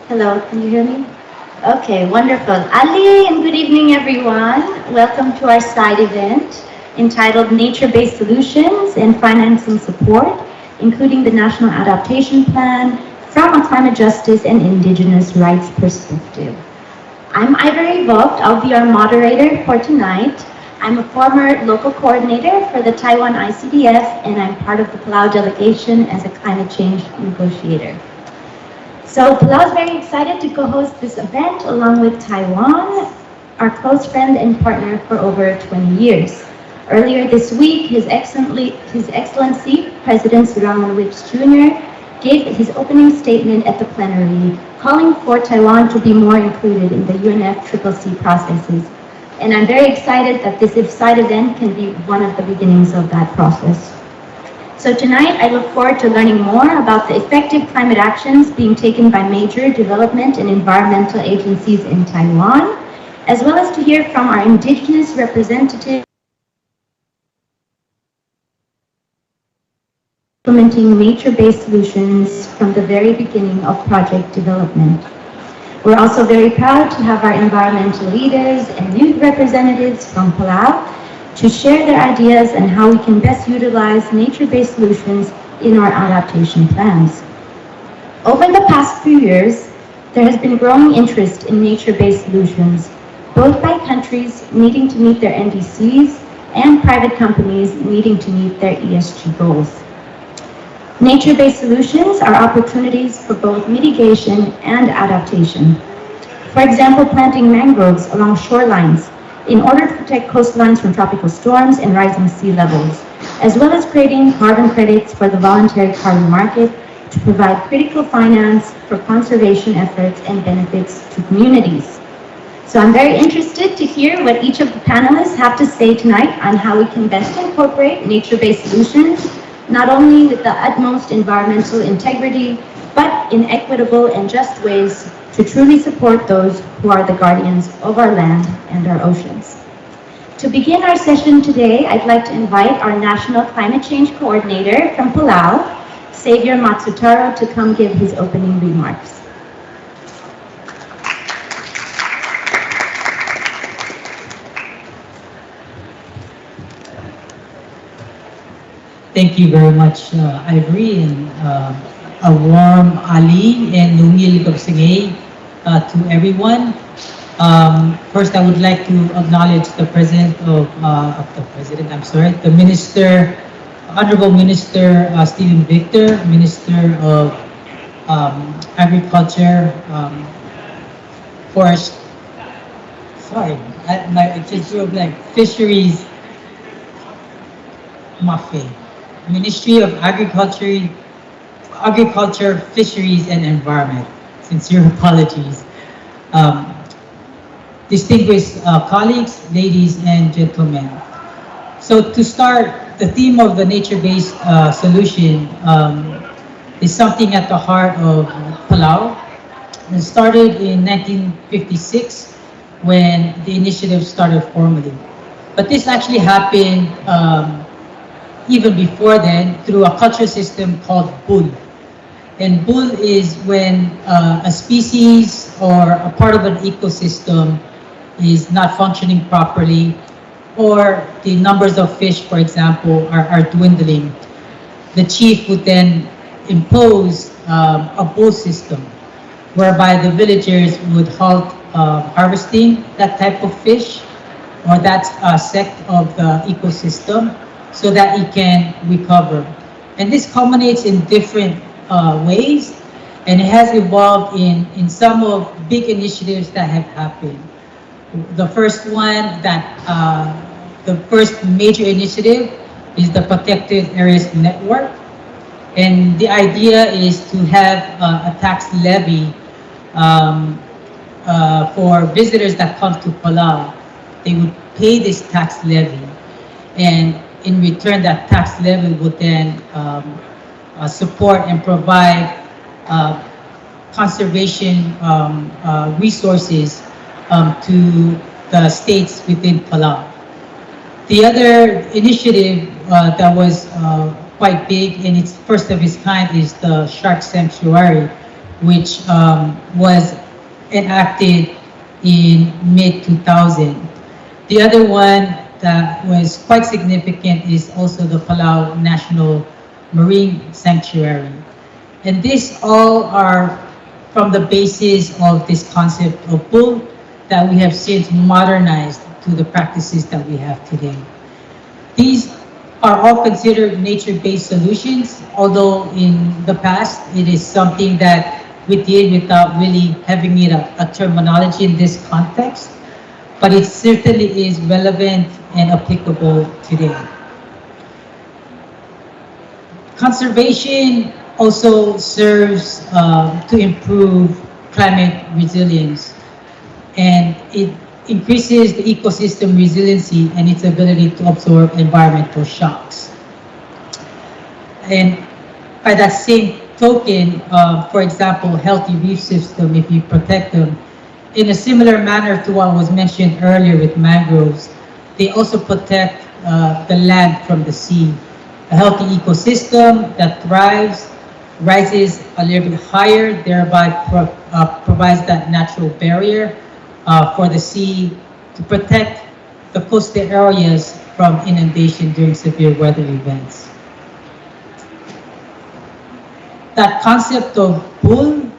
Hello, can you hear me? Okay, wonderful. Ali, and good evening, everyone. Welcome to our side event entitled Nature-Based Solutions and Financing Support, including the National Adaptation Plan from a climate justice and indigenous rights perspective. I'm Ivory Vogt. I'll be our moderator for tonight. I'm a former local coordinator for the Taiwan ICDF, and I'm part of the Palau delegation as a climate change negotiator. So Palau is very excited to co-host this event along with Taiwan, our close friend and partner for over 20 years. Earlier this week, His Excellency President Wich Jr. gave his opening statement at the plenary, calling for Taiwan to be more included in the UNFCCC processes. And I'm very excited that this side event can be one of the beginnings of that process. So tonight, I look forward to learning more about the effective climate actions being taken by major development and environmental agencies in Taiwan, as well as to hear from our indigenous representatives implementing nature-based solutions from the very beginning of project development. We're also very proud to have our environmental leaders and youth representatives from Palau to share their ideas on how we can best utilize nature-based solutions in our adaptation plans. Over the past few years, there has been growing interest in nature-based solutions, both by countries needing to meet their NDCs and private companies needing to meet their ESG goals. Nature-based solutions are opportunities for both mitigation and adaptation. For example, planting mangroves along shorelines in order to protect coastlines from tropical storms and rising sea levels, as well as creating carbon credits for the voluntary carbon market to provide critical finance for conservation efforts and benefits to communities. So I'm very interested to hear what each of the panelists have to say tonight on how we can best incorporate nature-based solutions, not only with the utmost environmental integrity, but in equitable and just ways to truly support those who are the guardians of our land and our oceans. To begin our session today, I'd like to invite our National Climate Change Coordinator from Palau, Xavier Matsutaro, to come give his opening remarks. Thank you very much, Ivory, and a warm Ali and Nungil Gabsingay to everyone. First, I would like to acknowledge the the Minister, Honorable Minister Stephen Victor, Minister of Agriculture, Forest, I just drew a blank, Fisheries, Mafe. Ministry of Agriculture, Fisheries and Environment. Sincere apologies. Distinguished colleagues, ladies and gentlemen. So to start, the theme of the nature-based solution is something at the heart of Palau. It started in 1956 when the initiative started formally. But this actually happened even before then through a culture system called bull. And bull is when a species or a part of an ecosystem is not functioning properly, or the numbers of fish, for example, are dwindling. The chief would then impose a bull system, whereby the villagers would halt harvesting that type of fish or that sect of the ecosystem, so that it can recover. And this culminates in different ways, and it has evolved in some of big initiatives that have happened. The first one, the first major initiative is the Protected Areas Network. And the idea is to have a tax levy for visitors that come to Palau. They would pay this tax levy, and in return, that tax levy would then support and provide conservation resources to the states within Palau. The other initiative that was quite big and it's first of its kind is the Shark Sanctuary, which was enacted in mid-2000. The other one that was quite significant is also the Palau National Marine Sanctuary. And these all are from the basis of this concept of bull that we have since modernized to the practices that we have today. These are all considered nature-based solutions, although in the past it is something that we did without really having it a terminology in this context, but it certainly is relevant and applicable today. Conservation also serves to improve climate resilience, and it increases the ecosystem resiliency and its ability to absorb environmental shocks. And by that same token, for example, healthy reef system, if you protect them, in a similar manner to what was mentioned earlier with mangroves, they also protect the land from the sea. A healthy ecosystem that thrives, rises a little bit higher, thereby provides that natural barrier for the sea to protect the coastal areas from inundation during severe weather events. That concept of pull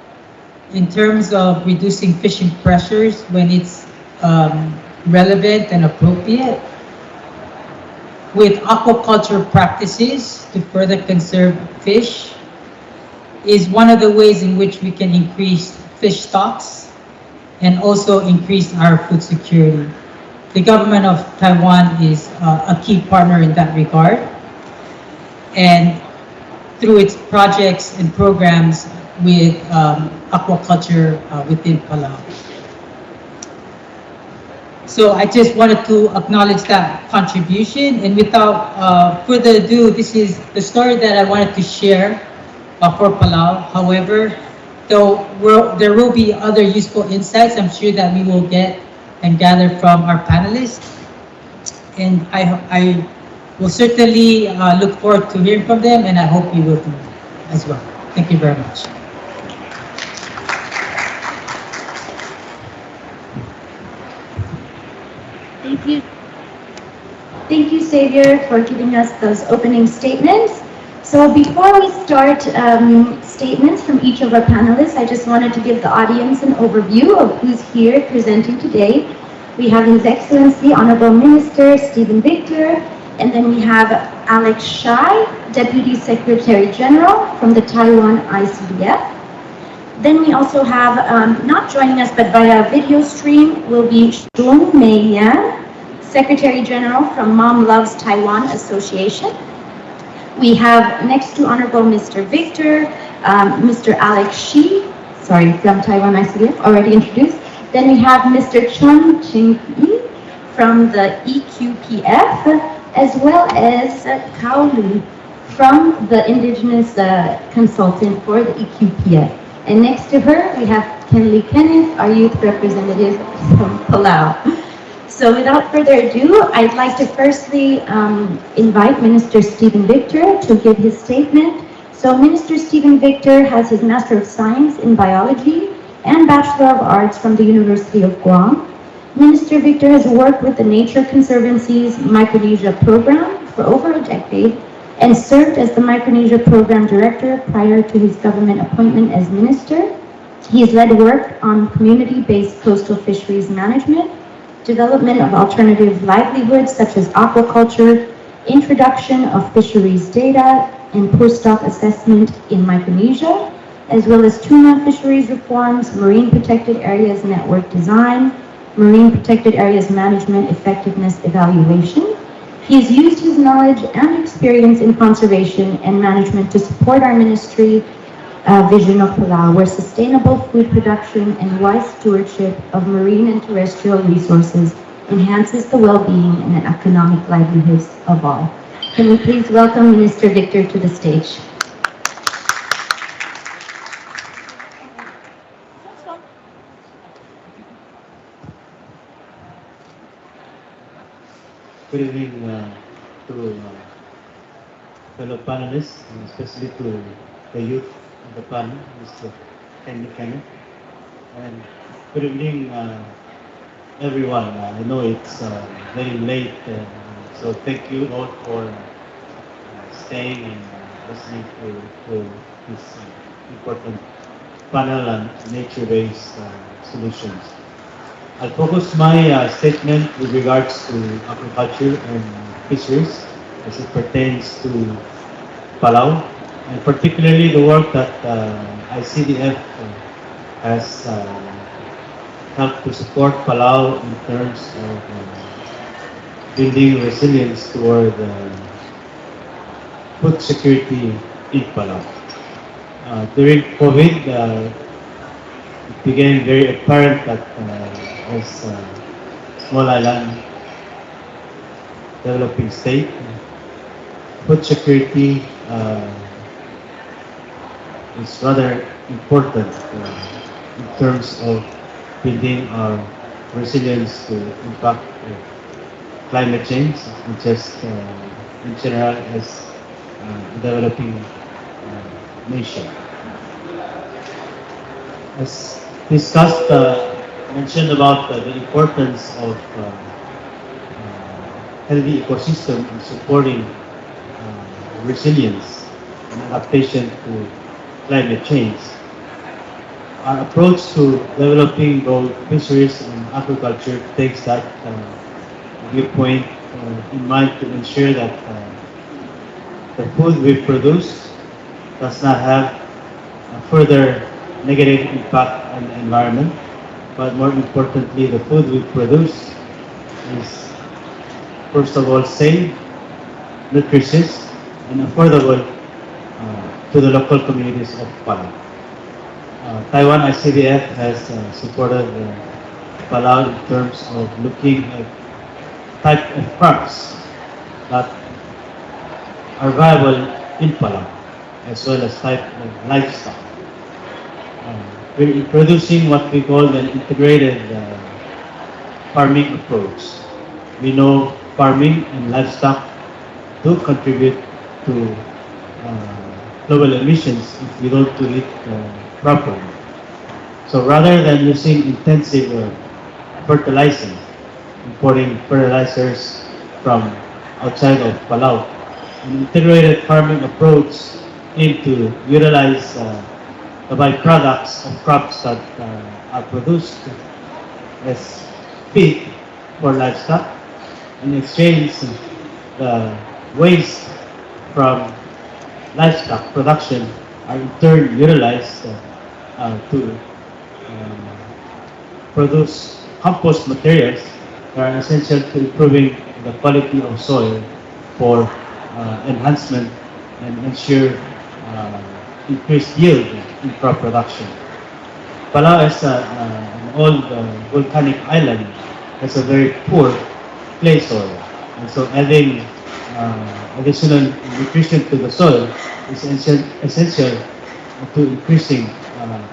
in terms of reducing fishing pressures when it's relevant and appropriate, with aquaculture practices to further conserve fish, is one of the ways in which we can increase fish stocks and also increase our food security. The government of Taiwan is a key partner in that regard, and through its projects and programs with aquaculture within Palau. So I just wanted to acknowledge that contribution, and without further ado, this is the story that I wanted to share for Palau. However, though there will be other useful insights I'm sure that we will get and gather from our panelists, and I will certainly look forward to hearing from them, and I hope you will do as well. Thank you very much. Thank you. Thank you, Xavier, for giving us those opening statements. So before we start statements from each of our panelists, I just wanted to give the audience an overview of who's here presenting today. We have His Excellency Honorable Minister Stephen Victor, and then we have Alex Shai, Deputy Secretary General from the Taiwan ICDF. Then we also have, not joining us but via video stream, will be Shun Mei Yan, Secretary General from Mom Loves Taiwan Association. We have next to Honorable Mr. Victor, Mr. Alex Shi, from Taiwan ICDF, already introduced. Then we have Mr. Chang Yi from the EQPF, as well as Kao Lu from the Indigenous consultant for the EQPF. And next to her, we have Kenley Kenneth, our youth representative from Palau. So without further ado, I'd like to firstly invite Minister Stephen Victor to give his statement. So Minister Stephen Victor has his Master of Science in Biology and Bachelor of Arts from the University of Guam. Minister Victor has worked with the Nature Conservancy's Micronesia program for over a decade and served as the Micronesia Program Director prior to his government appointment as Minister. He has led work on community-based coastal fisheries management, development of alternative livelihoods such as aquaculture, introduction of fisheries data, and post-stock assessment in Micronesia, as well as tuna fisheries reforms, marine protected areas network design, marine protected areas management effectiveness evaluation. He has used his knowledge and experience in conservation and management to support our ministry vision of Palau, where sustainable food production and wise stewardship of marine and terrestrial resources enhances the well-being and economic livelihoods of all. Can we please welcome Minister Victor to the stage? Good evening to fellow panelists, and especially to the youth of the panel, Mr. Ken. And good evening, everyone. I know it's very late, so thank you all for staying and listening to this important panel on nature-based solutions. I'll focus my statement with regards to agriculture and fisheries as it pertains to Palau, and particularly the work that ICDF has helped to support Palau in terms of building resilience toward food security in Palau. During COVID, it became very apparent that as a small island developing state, food security is rather important in terms of building our resilience to impact of climate change, and just in general as a developing nation. As discussed, mentioned about the importance of healthy ecosystem in supporting resilience and adaptation to climate change. Our approach to developing both fisheries and agriculture takes that viewpoint in mind to ensure that the food we produce does not have a further negative impact on the environment, but more importantly, the food we produce is first of all safe, nutritious, and affordable to the local communities of Palau. Taiwan ICDF has supported Palau in terms of looking at type of crops that are viable in Palau, as well as type of livestock. We're introducing what we call an integrated farming approach. We know farming and livestock do contribute to global emissions if we don't do it properly. So rather than using intensive fertilizing, importing fertilizers from outside of Palau, an integrated farming approach aims to utilize the byproducts of crops that are produced as feed for livestock. In exchange, the waste from livestock production are in turn utilized to produce compost materials that are essential to improving the quality of soil for enhancement and ensure increased yield in crop production. Palau is an old volcanic island, has a very poor clay soil, and so adding additional nutrition to the soil is essential to increasing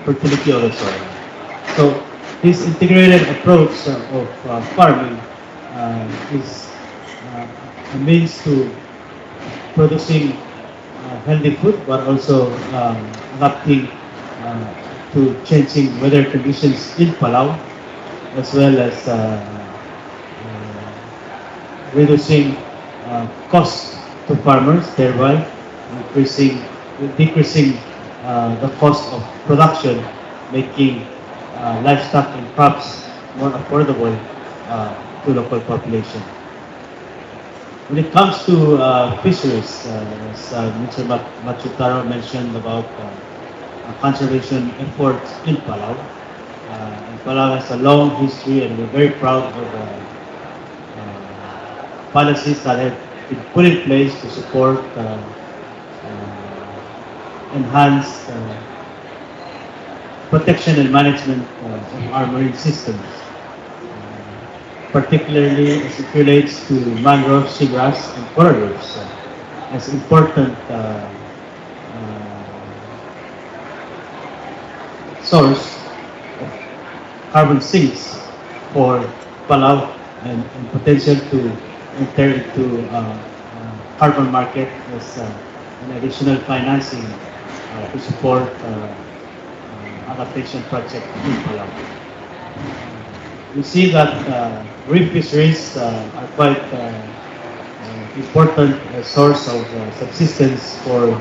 fertility of the soil. So this integrated approach of farming is a means to producing healthy food, but also adapting to changing weather conditions in Palau, as well as reducing costs to farmers, thereby decreasing the cost of production, making livestock and crops more affordable to local population. When it comes to fisheries, as Mr. Machutaro mentioned about conservation efforts in Palau. And Palau has a long history, and we're very proud of policies that have been put in place to support enhanced protection and management of our marine systems, particularly as it relates to mangrove, seagrass, and coral reefs as important source of carbon sinks for Palau, and potential to enter into carbon market as an additional financing to support adaptation project in Palau. We see that reef fisheries are quite important source of subsistence for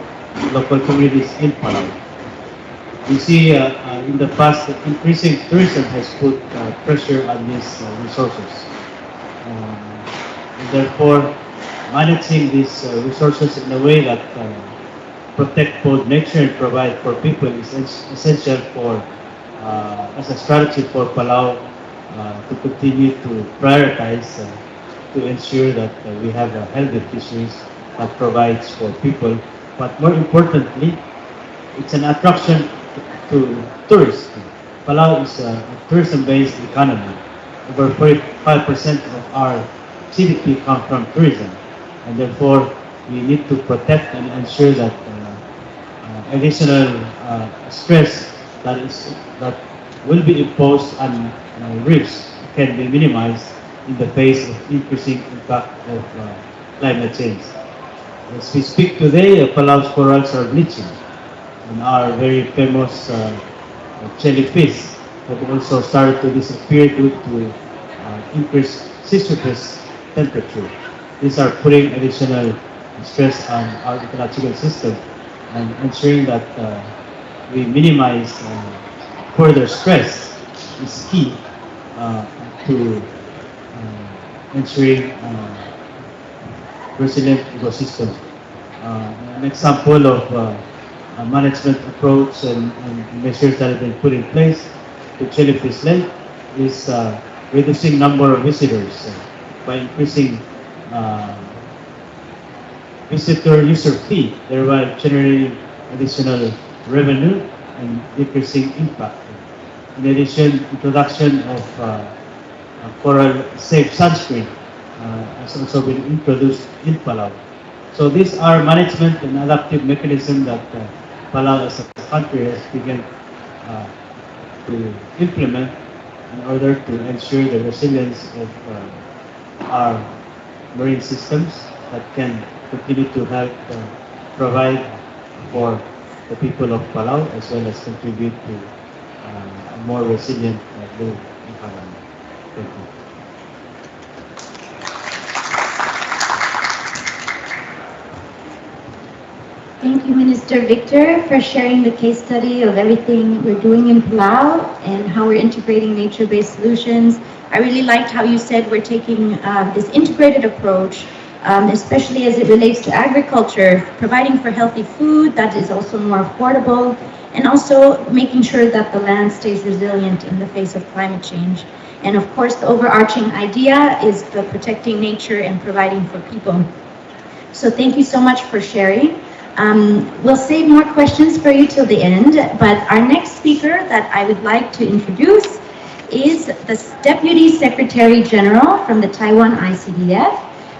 local communities in Palau. We see in the past that increasing tourism has put pressure on these resources. And therefore, managing these resources in a way that protect both nature and provide for people is essential for as a strategy for Palau to continue to prioritize to ensure that we have a healthy fisheries that provides for people. But more importantly, it's an attraction to tourists. Palau is a tourism-based economy. Over 45% of our GDP comes from tourism, and therefore we need to protect and ensure that additional stress that will be imposed on reefs can be minimized in the face of increasing impact of climate change. As we speak today, Palau's corals are bleaching, and our very famous jellyfish have also started to disappear due to increased sea surface temperature. These are putting additional stress on our ecological system, and ensuring that we minimize further stress is key to ensuring resilient ecosystem. An example of a management approach and measures that have been put in place to jellyfish lake is reducing number of visitors by increasing visitor user fee, thereby generating additional revenue and decreasing impact. In addition, introduction of coral safe sunscreen has also been introduced in Palau. So these are management and adaptive mechanisms that Palau as a country has begun to implement in order to ensure the resilience of our marine systems that can continue to help provide for the people of Palau, as well as contribute to a more resilient blue economy. Thank you. Thank you, Minister Victor, for sharing the case study of everything we're doing in Palau and how we're integrating nature-based solutions. I really liked how you said we're taking this integrated approach, especially as it relates to agriculture, providing for healthy food that is also more affordable, and also making sure that the land stays resilient in the face of climate change. And of course, the overarching idea is the protecting nature and providing for people. So thank you so much for sharing. We'll save more questions for you till the end, but our next speaker that I would like to introduce is the Deputy Secretary General from the Taiwan ICDF,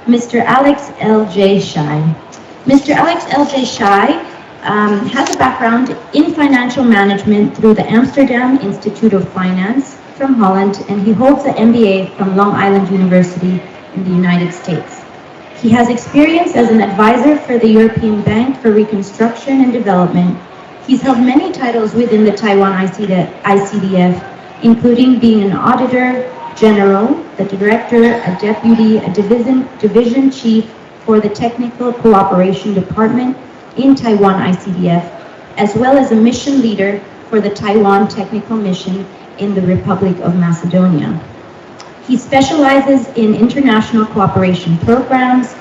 Mr. Alex L.J. Shai. Mr. Alex L.J. Shai has a background in financial management through the Amsterdam Institute of Finance from Holland, and he holds an MBA from Long Island University in the United States. He has experience as an advisor for the European Bank for Reconstruction and Development. He's held many titles within the Taiwan ICDF, including being an auditor general, the director, a deputy, a division chief for the Technical Cooperation Department in Taiwan ICDF, as well as a mission leader for the Taiwan Technical Mission in the Republic of Macedonia. He specializes in international cooperation programs,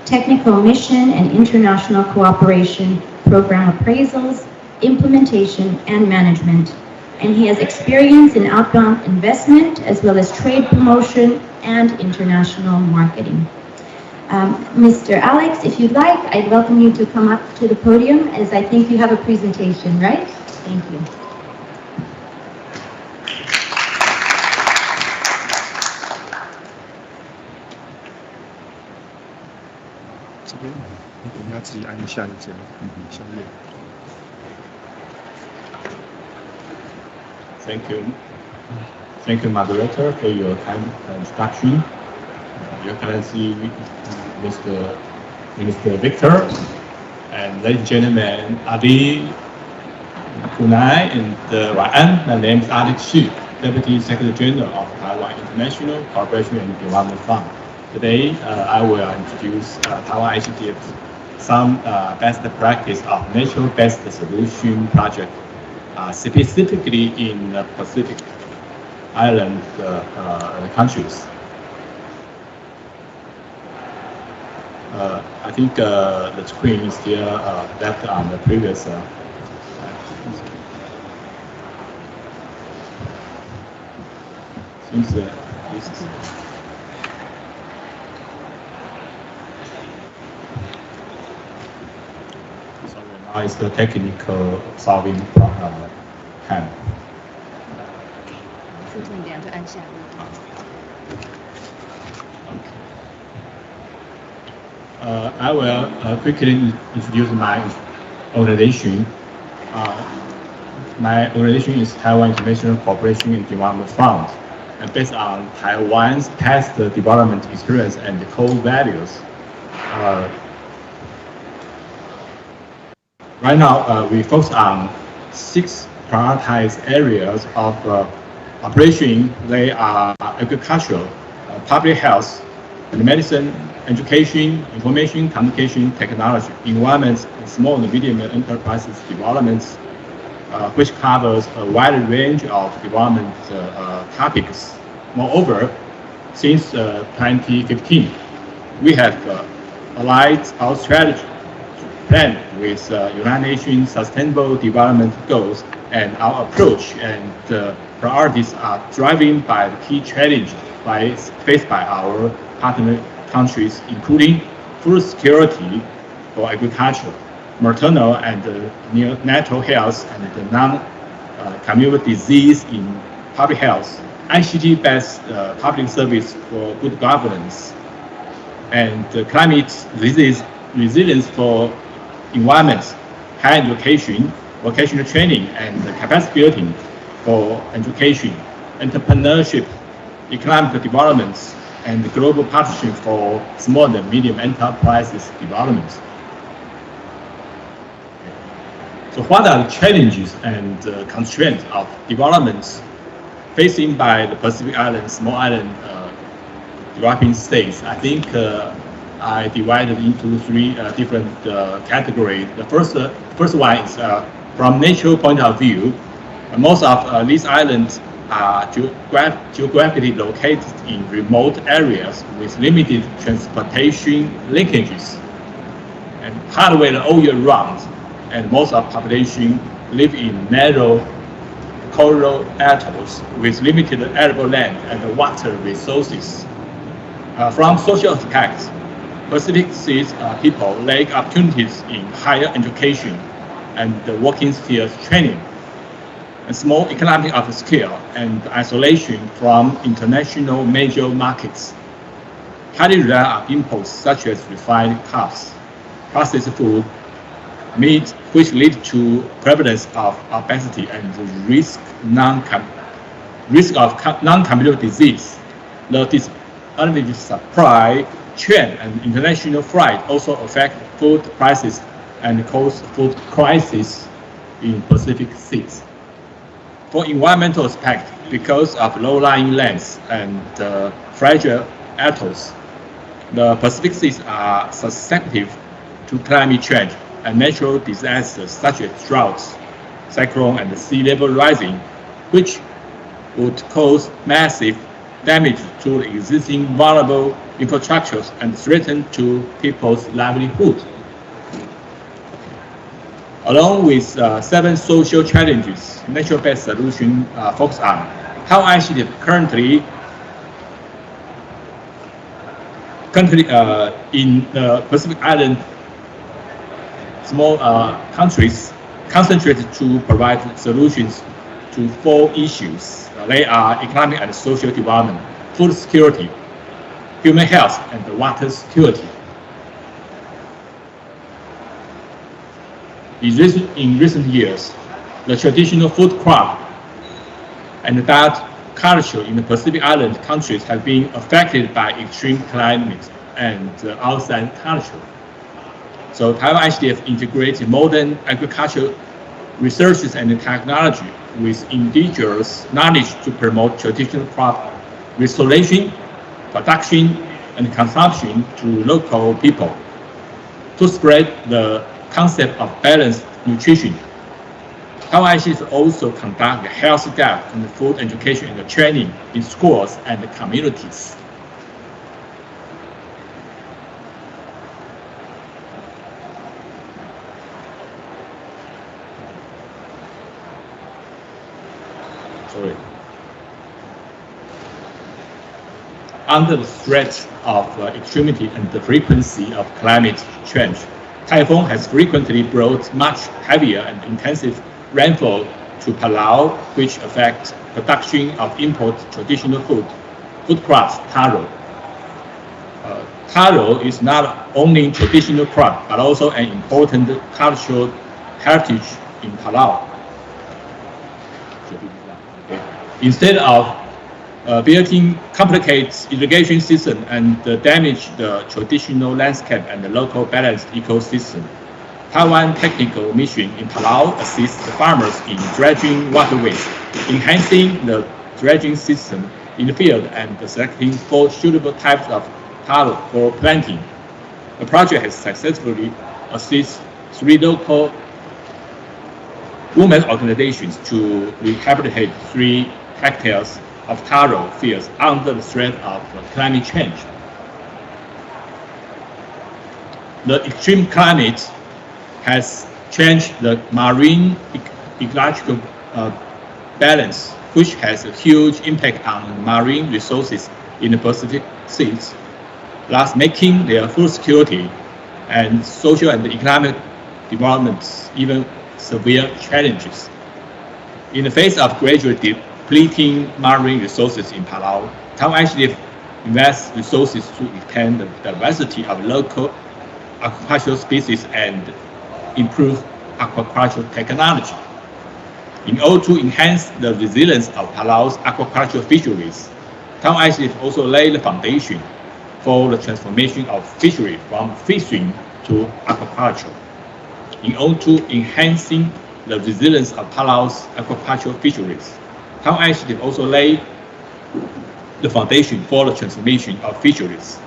technical mission and international cooperation program appraisals, implementation, and management. And he has experience in outbound investment, as well as trade promotion and international marketing. Mr. Alex, if you'd like, I'd welcome you to come up to the podium, as I think you have a presentation, right? Thank you. Thank you, moderator, for your kind introduction. Your Excellency, Minister Victor, and ladies and gentlemen, Adi, Brunei, and Wang. My name is Alex Xu, Deputy Secretary General of Taiwan International Cooperation and Development Fund. Today, I will introduce Taiwan ICDF's some best practice of nature-based solution project, specifically in the Pacific Island countries. I think the screen is still left on the previous. Seems this is. Sorry, now it's the technical solving time. 副重点就按下。 I will quickly introduce my organization. My organization is Taiwan International Cooperation and Development Fund, and based on Taiwan's past development experience and core values. Right now, we focus on 6 prioritized areas of operation. They are agriculture, public health, and medicine, education, information, communication, technology, environment, and small and medium enterprises developments, which covers a wide range of development topics. Moreover, since 2015, we have aligned our strategy plan with United Nations Sustainable Development Goals, and our approach and priorities are driven by the key challenges faced by our partner countries, including food security for agriculture, maternal and neonatal health, and non-communicable disease in public health, ICT-based public service for good governance, and climate resilience for environment, higher education, vocational training, and capacity building for education, entrepreneurship, economic development, and global partnership for small and medium enterprises development. So what are the challenges and constraints of development facing by the Pacific Island, small island developing states? I think I divided into 3 different categories. The first one is from natural point of view. Most of these islands are geographically located in remote areas with limited transportation linkages and hard weather all year round, and most of the population live in narrow coral atolls with limited arable land and water resources. From social aspects, Pacific Seas people lack opportunities in higher education and working skills training, and small economic of scale and isolation from international major markets. Highly rely on imports such as refined carbs, processed food, meat, which lead to prevalence of obesity and risk of non-communicable disease. The disadvantageous supply chain and international flight also affect food prices and cause food crisis in Pacific Seas. For environmental aspect, because of low-lying lands and fragile atolls, the Pacific Seas are susceptible to climate change and natural disasters such as droughts, cyclone, and sea level rising, which would cause massive damage to the existing vulnerable infrastructures and threaten to people's livelihood. Along with 7 social challenges, nature-based solution focus on how ICDF currently in the Pacific Island small countries concentrated to provide solutions to 4 issues. They are economic and social development, food security, human health, and water security. In recent years, the traditional food crop and diet culture in the Pacific Island countries have been affected by extreme climate and outside culture. So Taiwan ICDF integrates modern agriculture researches and technology with indigenous knowledge to promote traditional crop restoration, production, and consumption to local people, to spread the concept of balanced nutrition. Taiwan also conduct health gap and food education and training in schools and communities. Sorry. Under the threat of extremity and the frequency of climate change, typhoon has frequently brought much heavier and intensive rainfall to Palau, which affects production of import traditional food crops, taro. Taro is not only traditional crop, but also an important cultural heritage in Palau. Instead of building complicated irrigation system and damage the traditional landscape and the local balanced ecosystem, Taiwan Technical Mission in Palau assists the farmers in dredging waterways, enhancing the dredging system in the field and selecting 4 suitable types of taro for planting. The project has successfully assisted 3 local women organizations to rehabilitate 3 hectares of taro fields under the threat of climate change. The extreme climate has changed the marine ecological balance, which has a huge impact on marine resources in the Pacific Seas, thus making their food security and social and economic development even severe challenges. In the face of gradually depleting marine resources in Palau, Taiwan actually invests resources to expand the diversity of local aquaculture species and improve aquaculture technology. In order to enhance the resilience of Palau's aquaculture fisheries, Taiwan actually also laid the foundation for the transformation of fishery from fishing to aquaculture. In order to enhancing the resilience of Palau's aquaculture fisheries, Taiwan actually also laid the foundation for the transformation of fisheries.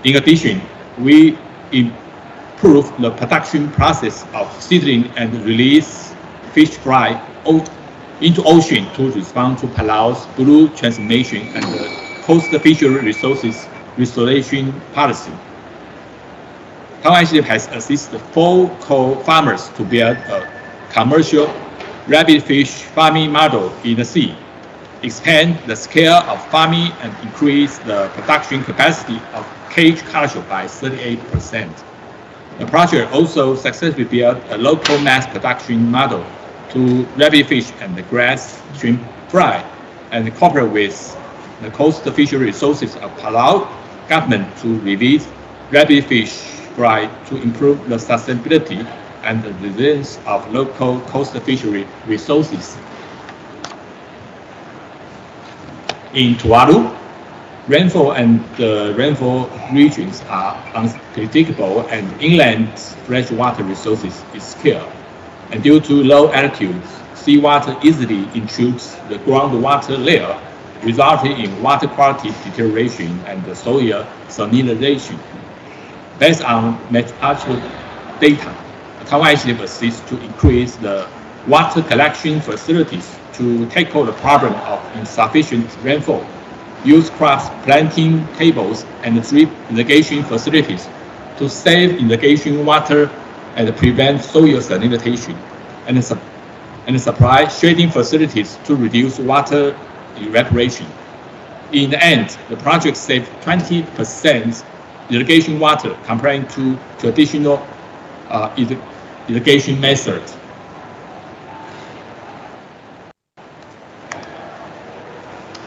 In addition, we improve the production process of seedling and release fish fry into ocean to respond to Palau's blue transformation and the coastal fishery resources restoration policy. Taiwan actually has assisted 4 co-farmers to build a commercial rabbit fish farming model in the sea, expand the scale of farming and increase the production capacity of cage culture by 38%. The project also successfully built a local mass production model to rabbit fish and the grass shrimp fry, and cooperate with the coastal fishery resources of Palau government to release rabbit fish fry to improve the sustainability and the resilience of local coastal fishery resources. In Tuvalu, rainfall and the rainfall regions are unpredictable and inland freshwater resources is scarce. And due to low altitudes, seawater easily intrudes the groundwater layer, resulting in water quality deterioration and the soil salinization. Based on meteorological data, Taiwan actually assists to increase the water collection facilities to tackle the problem of insufficient rainfall, use crops planting tables and drip irrigation facilities to save irrigation water and prevent soil salinization, and supply shading facilities to reduce water evaporation. In the end, the project saved 20% irrigation water compared to traditional irrigation methods.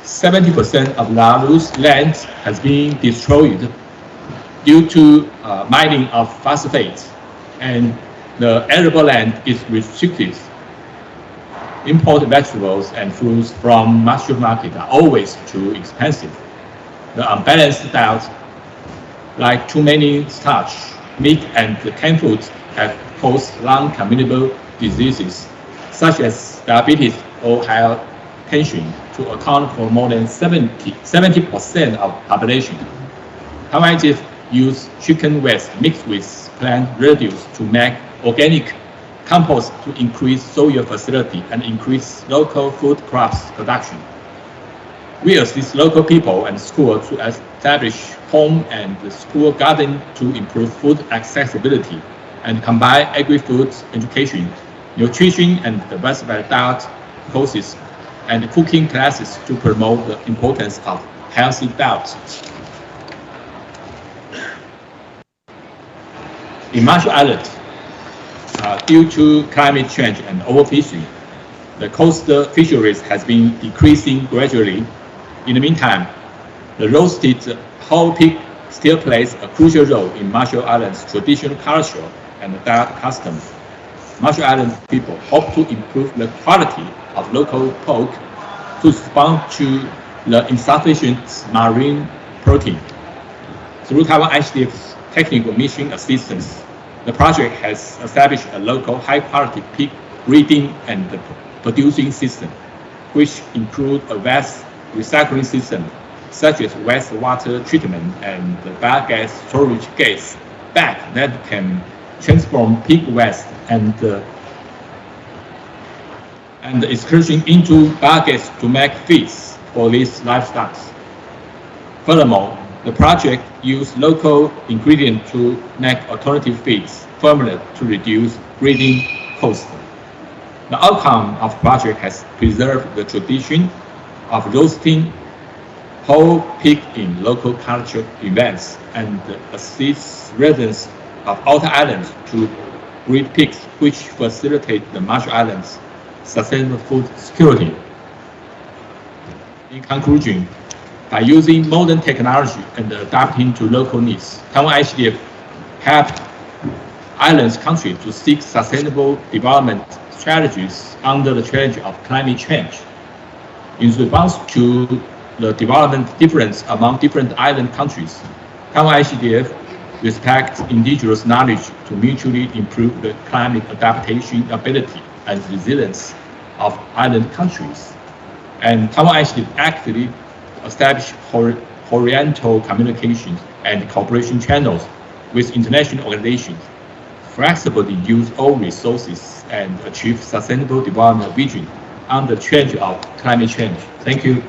%70 of Laru's land has been destroyed due to mining of phosphates, and the arable land is restricted. Import vegetables and fruits from mushroom market are always too expensive. The unbalanced diet, like too many starch, meat, and canned foods, have cause non-communicable diseases such as diabetes or hypertension to account for more than 70% of population. Taiwan ICDF use chicken waste mixed with plant residues to make organic compost to increase soil fertility and increase local food crops production. We assist local people and schools to establish home and school garden to improve food accessibility and combine agri-food education, nutrition and diversified diet courses and cooking classes to promote the importance of healthy diet. In Marshall Islands, due to climate change and overfishing, the coastal fisheries has been decreasing gradually. In the meantime, the roasted whole pig still plays a crucial role in Marshall Islands' traditional culture and diet customs. Marshall Island people hope to improve the quality of local pork to respond to the insufficient marine protein. Through Taiwan ICDF's technical mission assistance, the project has established a local high-quality pig breeding and producing system, which includes a vast recycling system, such as wastewater treatment and biogas storage gas bag that can transform pig waste and excretion into biogas to make feeds for these livestock. Furthermore, the project used local ingredients to make alternative feeds formula to reduce breeding costs. The outcome of the project has preserved the tradition of roasting whole pig in local cultural events and assists residents of outer islands to breed pigs, which facilitate the Marshall Islands' sustainable food security. In conclusion, by using modern technology and adapting to local needs, Taiwan ICDF helped islands countries to seek sustainable development strategies under the challenge of climate change. In response to the development difference among different island countries, Taiwan ICDF respects indigenous knowledge to mutually improve the climate adaptation ability and resilience of island countries. And Taiwan ICDF actively established horizontal communication and cooperation channels with international organizations, flexibly use all resources and achieve sustainable development vision under the challenge of climate change. Thank you.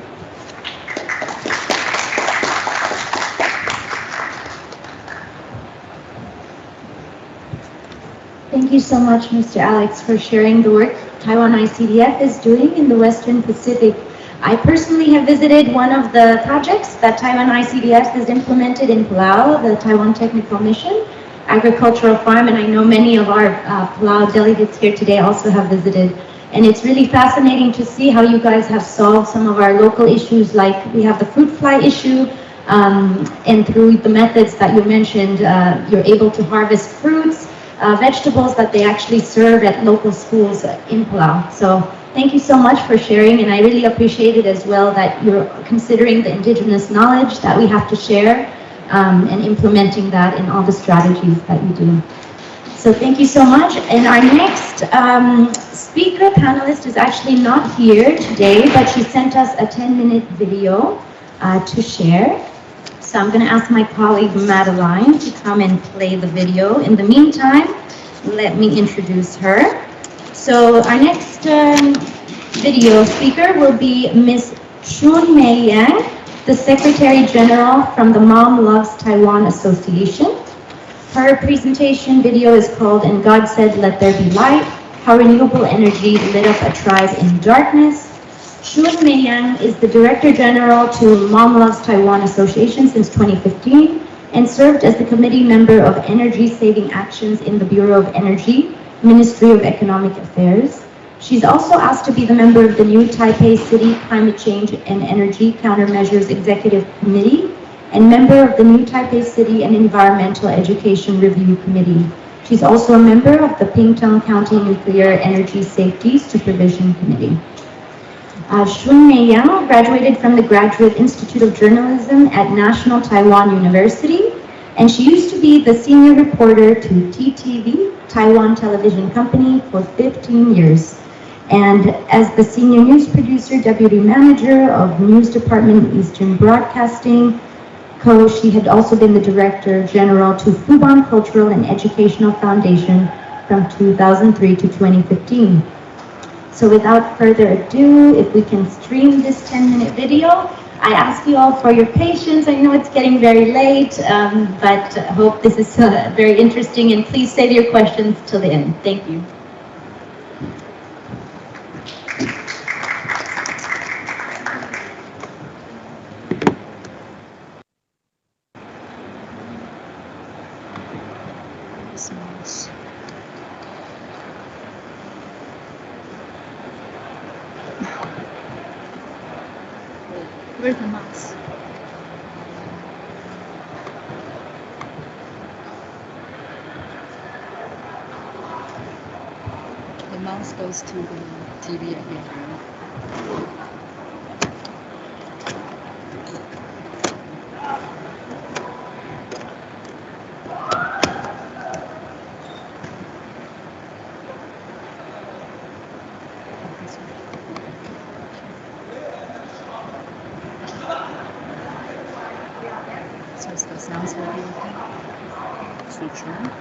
Thank you so much, Mr. Alex, for sharing the work Taiwan ICDF is doing in the Western Pacific. I personally have visited one of the projects that Taiwan ICDF has implemented in Palau, the Taiwan Technical Mission Agricultural Farm, and I know many of our Palau delegates here today also have visited. And it's really fascinating to see how you guys have solved some of our local issues, like we have the fruit fly issue, and through the methods that you mentioned, you're able to harvest fruits, vegetables that they actually serve at local schools in Palau. So thank you so much for sharing, and I really appreciate it as well that you're considering the indigenous knowledge that we have to share and implementing that in all the strategies that we do. So thank you so much. And our next speaker panelist is actually not here today, but she sent us a 10-minute video to share. So I'm going to ask my colleague Madeline to come and play the video. In the meantime, let me introduce her. So our next video speaker will be Ms. Chun Mei Yang, the Secretary General from the Mom Loves Taiwan Association. Her presentation video is called "And God Said Let There Be Light, How Renewable Energy Lit Up a Tribe in Darkness." Chun Mei Yang is the Director General to Mom Loves Taiwan Association since 2015 and served as the committee member of Energy Saving Actions in the Bureau of Energy, Ministry of Economic Affairs. She's also asked to be the member of the new Taipei City Climate Change and Energy Countermeasures Executive Committee and member of the new Taipei City and Environmental Education Review Committee. She's also a member of the Pingtung County Nuclear Energy Safety Supervision Committee. Chun Mei Yang graduated from the Graduate Institute of Journalism at National Taiwan University, and she used to be the senior reporter to TTV, Taiwan television company for 15 years. And as the senior news producer, deputy manager of News Department Eastern Broadcasting, she had also been the Director General to Fubon Cultural and Educational Foundation from 2003 to 2015. So without further ado, if we can stream this 10-minute video, I ask you all for your patience. I know it's getting very late, but I hope this is very interesting, and please save your questions till the end. Thank you. Where's the mouse? The mouse goes to the TV again. So is the sounds will be okay? It's not sure.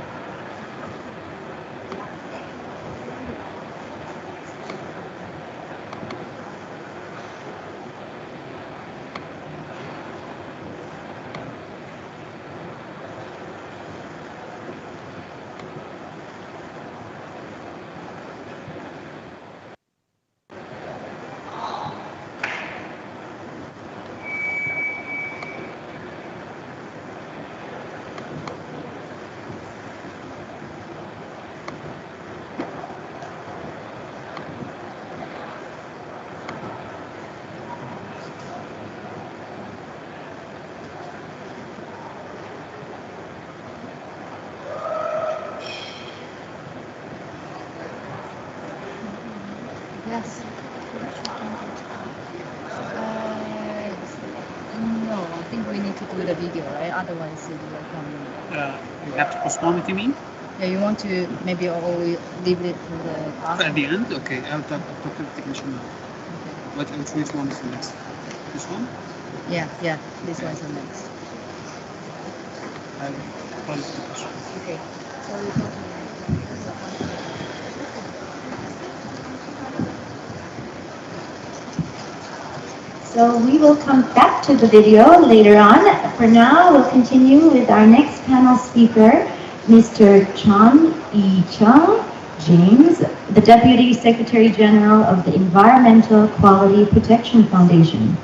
Yes. No, I think we need to do the video, right? Otherwise it will come. You have to postpone it, you mean? Yeah, you want to maybe only leave it to the last At the end? Okay, I'll talk to the technician now. Okay. Which one is the next? This one? Yeah, this one's the next. I'll call the technician. Okay. So we go to So we will come back to the video later on. For now, we'll continue with our next panel speaker, Mr. Chang James, the Deputy Secretary General of the Environmental Quality Protection Foundation.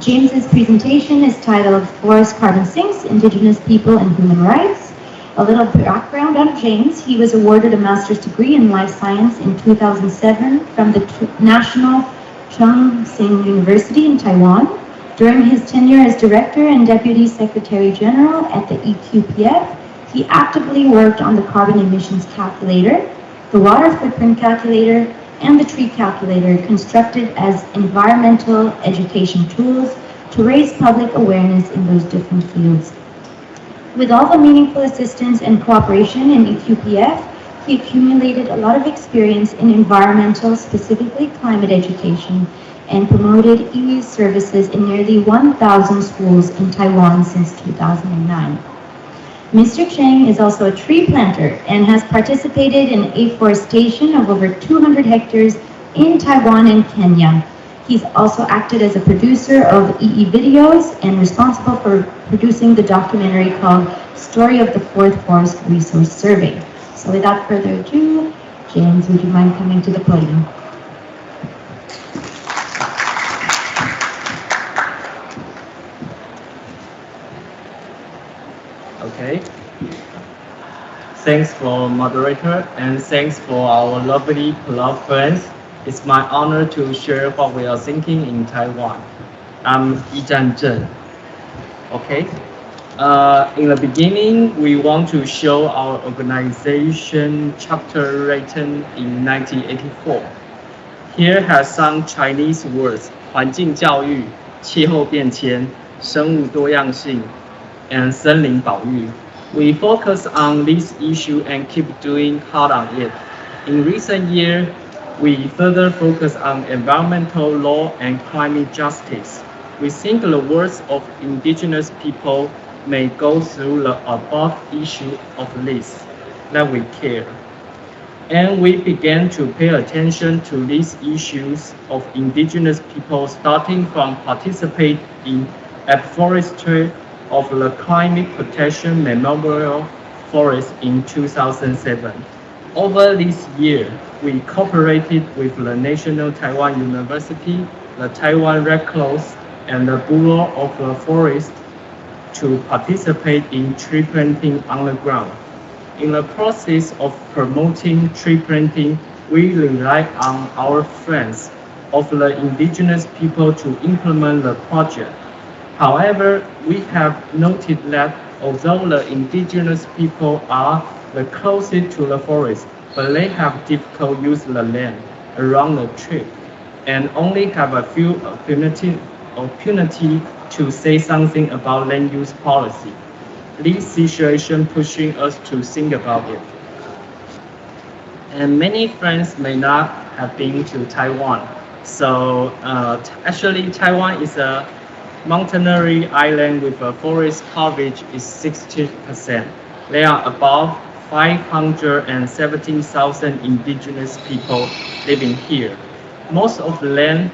James's presentation is titled Forest Carbon Sinks, Indigenous People and Human Rights. A little background on James: he was awarded a master's degree in life science in 2007 from the National Chang University in Taiwan. During his tenure as Director and Deputy Secretary General at the EQPF, he actively worked on the carbon emissions calculator, the water footprint calculator, and the tree calculator, constructed as environmental education tools to raise public awareness in those different fields. With all the meaningful assistance and cooperation in EQPF, he accumulated a lot of experience in environmental, specifically climate education, and promoted EWE services in nearly 1,000 schools in Taiwan since 2009. Mr. Chang is also a tree planter and has participated in afforestation of over 200 hectares in Taiwan and Kenya. He's also acted as a producer of EE videos and responsible for producing the documentary called Story of the Fourth Forest Resource Survey. So without further ado, James, would you mind coming to the podium? Okay. Thanks for moderator, and thanks for our lovely Palau friends. It's my honor to share what we are thinking in Taiwan. I'm Yizhan Zheng. Okay. In the beginning, we want to show our organization chapter written in 1984. Here has some Chinese words: 环境教育、气候变迁、生物多样性 and 森林保育. We focus on this issue and keep doing hard on it. In recent years, we further focus on environmental law and climate justice. We think the words of indigenous people may go through the above issue of this, that we care. And we began to pay attention to these issues of indigenous people, starting from participate in afforestry of the Climate Protection Memorial Forest in 2007. Over this year, we cooperated with the National Taiwan University, the Taiwan Red Cross, and the Bureau of the Forest to participate in tree planting on the ground. In the process of promoting tree planting, we rely on our friends of the indigenous people to implement the project. However, we have noted that although the indigenous people are the closest to the forest, but they have difficult use the land around the tree and only have a few opportunity to say something about land use policy. This situation pushing us to think about it. And many friends may not have been to Taiwan. So actually Taiwan is a mountainary island with a forest coverage is 60%. There are about 517,000 indigenous people living here. Most of the land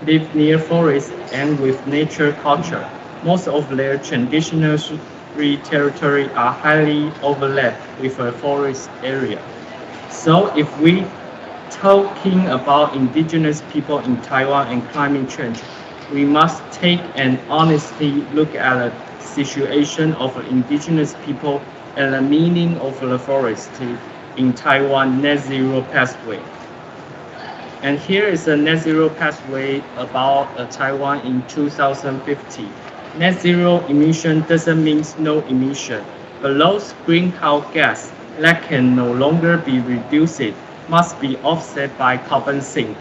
live near forests and with nature culture. Most of their traditional territory are highly overlapped with a forest area. So if we talking about indigenous people in Taiwan and climate change, we must take an honestly look at the situation of indigenous people and the meaning of the forest in Taiwan net zero pathway. And here is a net zero pathway about Taiwan in 2050. Net zero emission doesn't mean no emission, but those greenhouse gas that can no longer be reduced must be offset by carbon sink.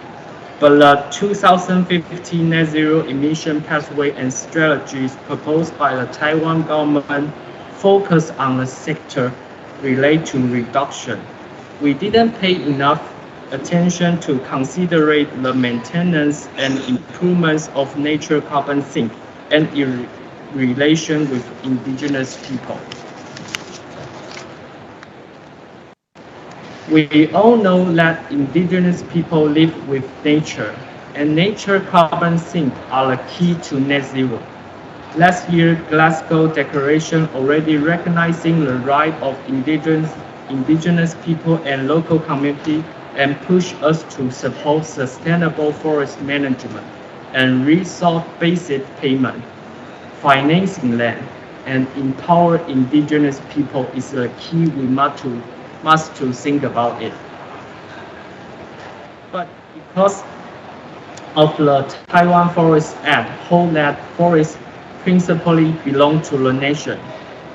But the 2050 net zero emission pathway and strategies proposed by the Taiwan government focus on the sector related to reduction. We didn't pay enough attention to consider the maintenance and improvements of nature carbon sink and in relation with indigenous people. We all know that indigenous people live with nature, and nature carbon sink are the key to net zero. Last year, Glasgow Declaration already recognizing the right of indigenous people and local community and push us to support sustainable forest management and resource-based payment, financing land, and empower indigenous people is the key we must to think about it. But because of the Taiwan Forest Act, hold that forests principally belong to the nation,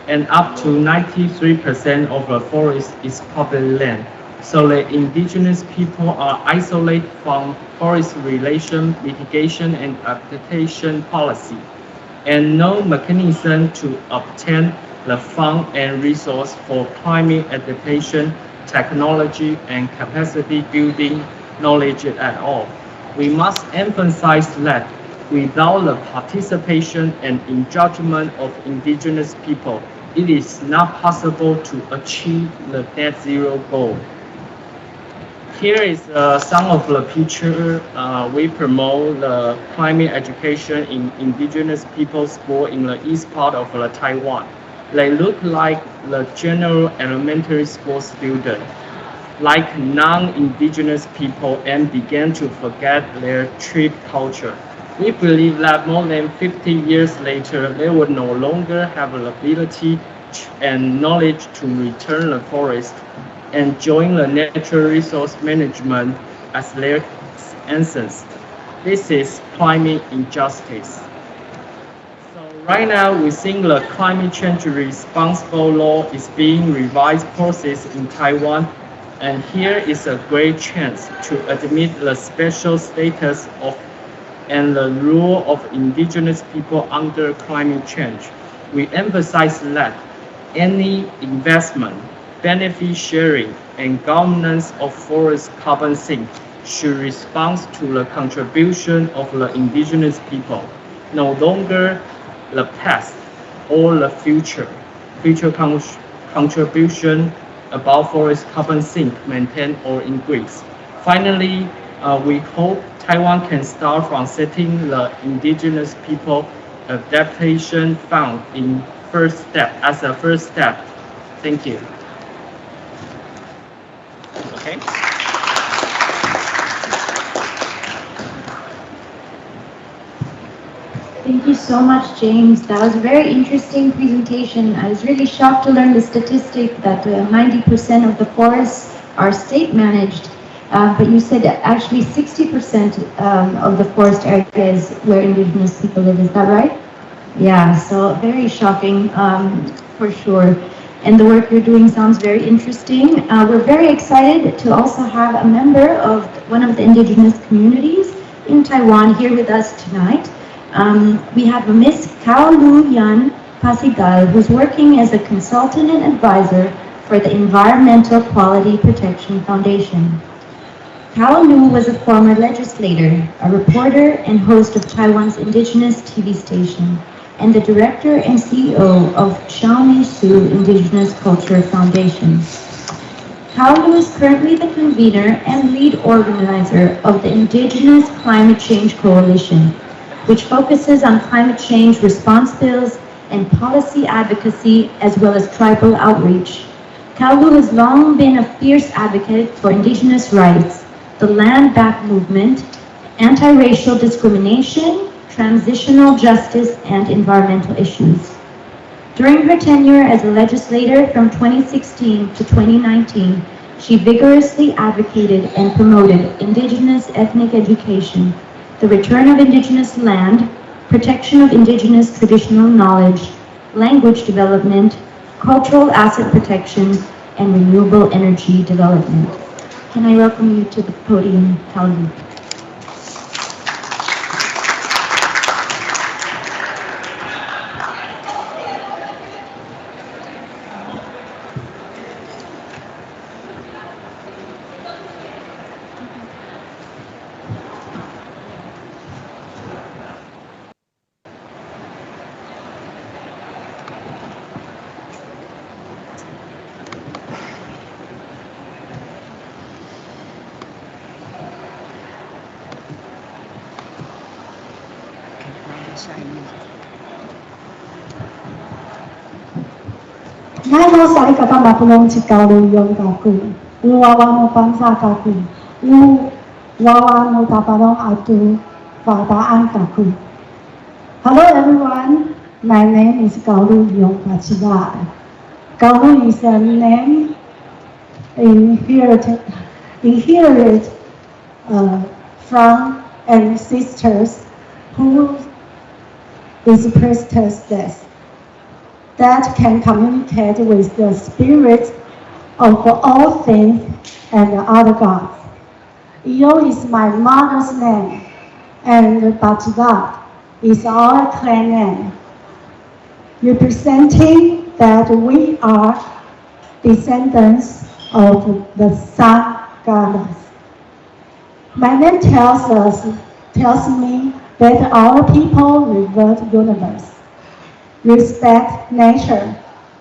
and up to 93% of the forest is public land. So the indigenous people are isolated from forest relation mitigation and adaptation policy, and no mechanism to obtain the fund and resource for climate adaptation, technology, and capacity building knowledge at all. We must emphasize that without the participation and engagement of indigenous people, it is not possible to achieve the net zero goal. Here is some of the pictures. We promote the climate education in indigenous people's school in the east part of Taiwan. They look like the general elementary school students, like non-indigenous people, and began to forget their tree culture. We believe that more than 50 years later, they will no longer have the ability and knowledge to return the forest and join the natural resource management as their ancestors. This is climate injustice. So right now, we think the climate change responsible law is being revised process in Taiwan, and here is a great chance to admit the special status of and the rule of indigenous people under climate change. we emphasize that any investment, benefit sharing, and governance of forest carbon sink should respond to the contribution of the indigenous people, no longer the past or the future. Future contribution about forest carbon sink maintain or increase. Finally, we hope Taiwan can start from setting the indigenous people adaptation fund in first step as a first step. Thank you. Okay. Thank you so much, James. That was a very interesting presentation. I was really shocked to learn the statistic that 90% of the forests are state managed, but you said actually 60% of the forest areas where indigenous people live. Is that right? Yeah, so very shocking for sure. And the work you're doing sounds very interesting. We're very excited to also have a member of one of the indigenous communities in Taiwan here with us tonight. We have Miss Cao Lu Yan Pasigal, who's working as a consultant and advisor for the Environmental Quality Protection Foundation. Cao Lu was a former legislator, a reporter, and host of Taiwan's indigenous TV station, and the director and CEO of Shawnee Sioux Indigenous Culture Foundation. Cao Lu is currently the convener and lead organizer of the Indigenous Climate Change Coalition, which focuses on climate change response bills and policy advocacy, as well as tribal outreach. Cao Lu has long been a fierce advocate for indigenous rights, the land back movement, anti-racial discrimination, transitional justice, and environmental issues. During her tenure as a legislator from 2016 to 2019, she vigorously advocated and promoted indigenous ethnic education, the return of indigenous land, protection of indigenous traditional knowledge, language development, cultural asset protection, and renewable energy development. Can I welcome you to the podium, Cao Lu? Mersai kata mapulong cikau yung kaku, uwawa no bangsa kaku, uwawa no taparong atu vadaan kaku. Hello everyone, my name is Cao Lu Yong Pachiga. Cao Lu is a name inherited from ancestors who is priestess that can communicate with the spirits of all things and other gods. Iyo is my mother's name, and Pachiga is our clan name, representing that we are descendants of the sun goddess. My name tells me that our people revere the universe, respect nature,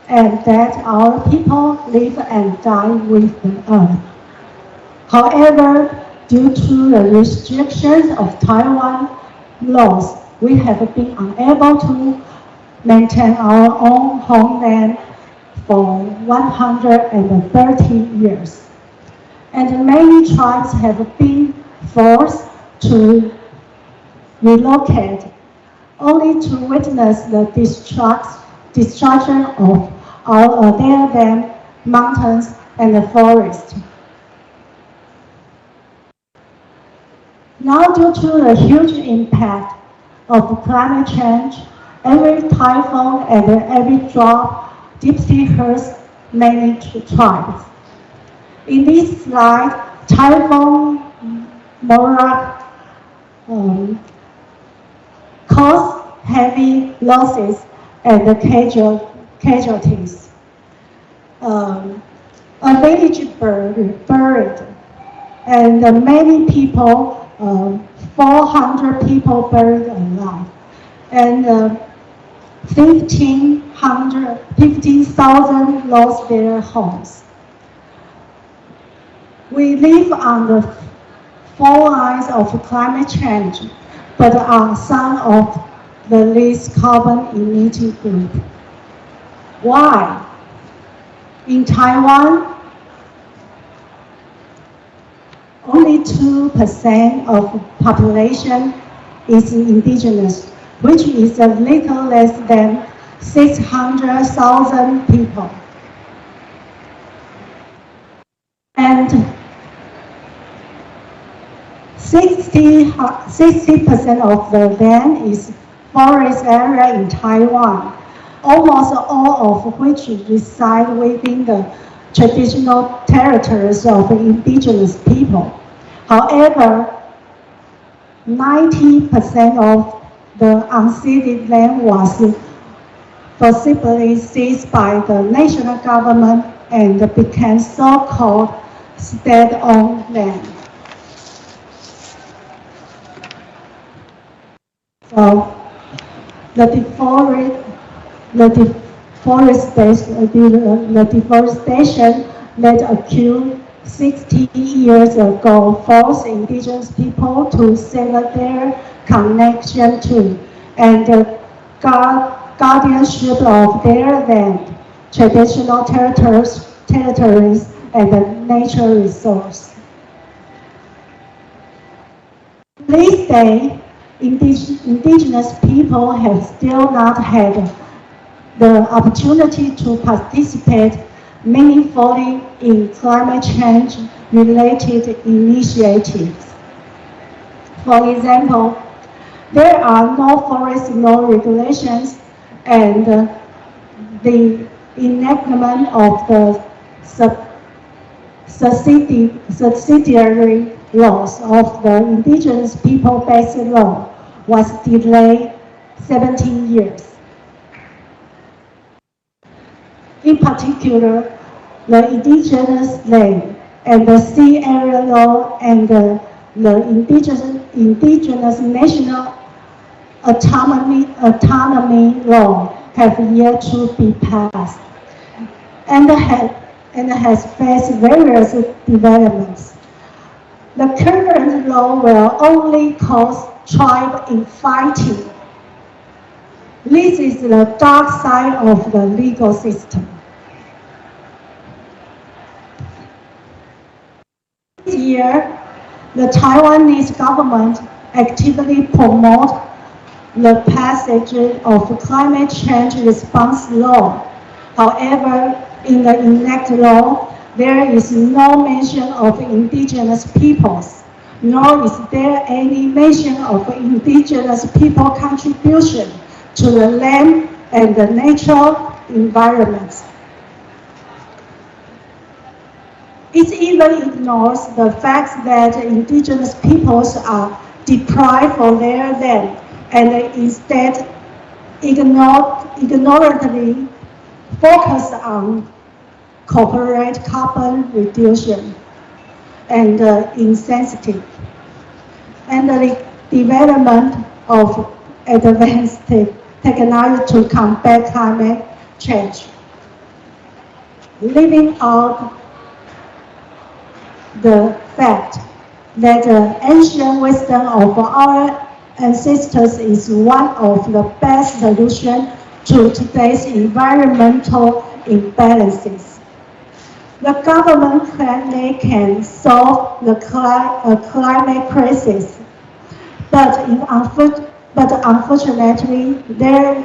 and that our people live and die with the earth. However, due to the restrictions of Taiwan laws, we have been unable to maintain our own homeland for 130 years. And many tribes have been forced to relocate only to witness the destruction of our dam, mountains, and the forest. Now, due to the huge impact of climate change, every typhoon and every drought deeply hurts many tribes. In this slide, Typhoon Mora caused heavy losses and the casualties. A village buried, and many people, 400 people buried alive, and 15,000 lost their homes. We live on the four lines of climate change, but are some of the least carbon emitting group. Why? In Taiwan, only 2% of population is indigenous, which is a little less than 600,000 people. And 60% of the land is forest area in Taiwan, almost all of which reside within the traditional territories of indigenous people. However, 90% of the unceded land was forcibly seized by the national government and became so-called state-owned land. So the deforestation that occurred 60 years ago forced indigenous people to sever their connection to and guardianship of their land, traditional territories, and the nature resource. This day, indigenous people have still not had the opportunity to participate meaningfully in climate change related initiatives. For example, there are no forest law regulations, and the enactment of the subsidiary laws of the indigenous people-based law was delayed 17 years. In particular, the indigenous land and the sea area law and the indigenous national autonomy law have yet to be passed and has faced various developments. The current law will only cause tribe infighting. This is the dark side of the legal system. This year, the Taiwanese government actively promotes the passage of climate change response law. However, in the enacted law, there is no mention of indigenous peoples, nor is there any mention of indigenous people contribution to the land and the natural environments. It even ignores the fact that indigenous peoples are deprived of their land and instead ignorantly focus on corporate carbon reduction and insensitive, and the development of advanced technology to combat climate change, leaving out the fact that the ancient wisdom of our ancestors is one of the best solutions to today's environmental imbalances. The government claims they can solve the climate crisis, but unfortunately, their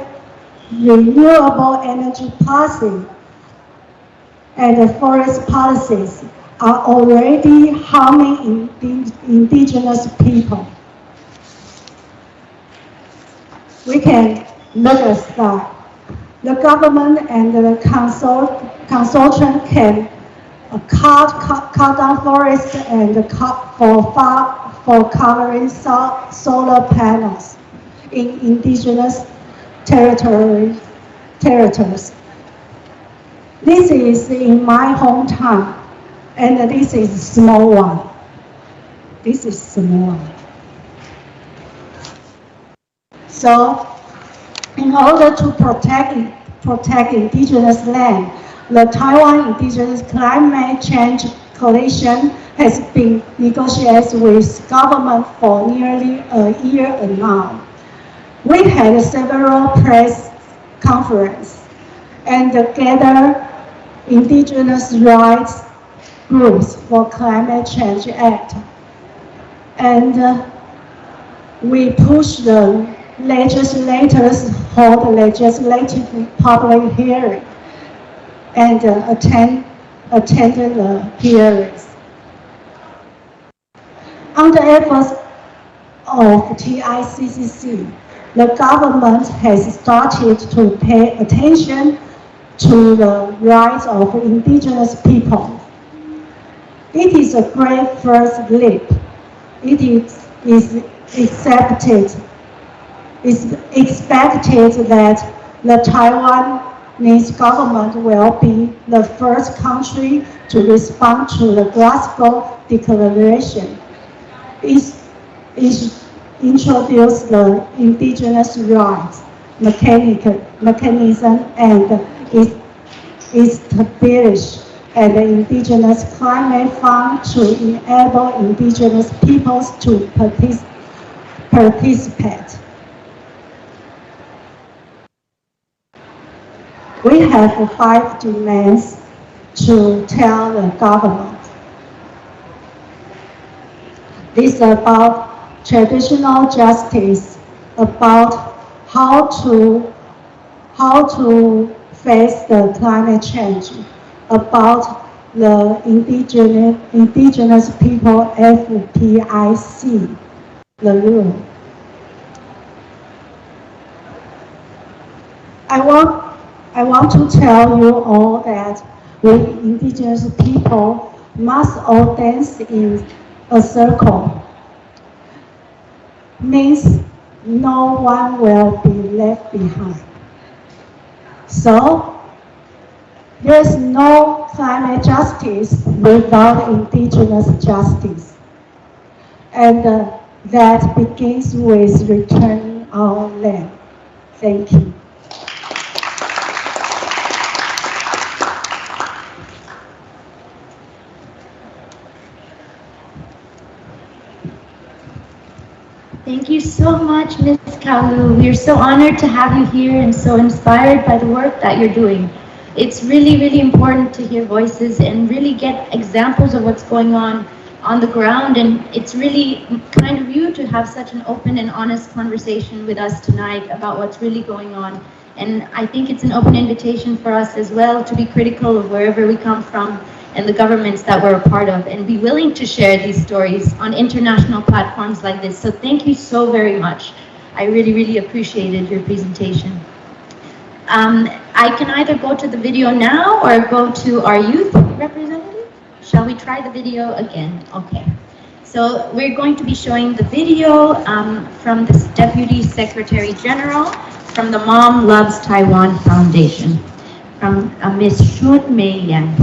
renewable energy policy and forest policies are already harming indigenous people. We can look at that. The government and the consortium can cut down forests and for covering solar panels in indigenous territories territories. This is in my hometown, and this is small one. This is small one. So, in order to protect indigenous land, the Taiwan Indigenous Climate Change Coalition has been negotiating with government for nearly a year now. We had several press conferences and gathered indigenous rights groups for Climate Change Act. And we pushed the legislators hold legislative public hearing and attended the hearings. Under efforts of TICCC, the government has started to pay attention to the rights of indigenous people. It is a great first leap. It is expected that the Taiwanese government will be the first country to respond to the Glasgow Declaration. It introduced the indigenous rights mechanism and established an indigenous climate fund to enable indigenous peoples to participate. We have 5 demands to tell the government. This is about traditional justice, about how to face the climate change, about the indigenous people FPIC, the rule. I want to tell you all that we indigenous people must all dance in a circle. Means no one will be left behind. So, there's no climate justice without indigenous justice. And that begins with returning our land. Thank you. Thank you so much, Ms. Kalu. We're so honored to have you here and so inspired by the work that you're doing. It's really, really important to hear voices and really get examples of what's going on the ground. And it's really kind of you to have such an open and honest conversation with us tonight about what's really going on. And I think it's an open invitation for us as well to be critical of wherever we come from and the governments that we're a part of, and be willing to share these stories on international platforms like this. So thank you so very much. I really, really appreciated your presentation. I can either go to the video now or go to our youth representative. Shall we try the video again? Okay. So we're going to be showing the video from the Deputy Secretary General from the Mom Loves Taiwan Foundation, from Ms. Shun Mei Yan.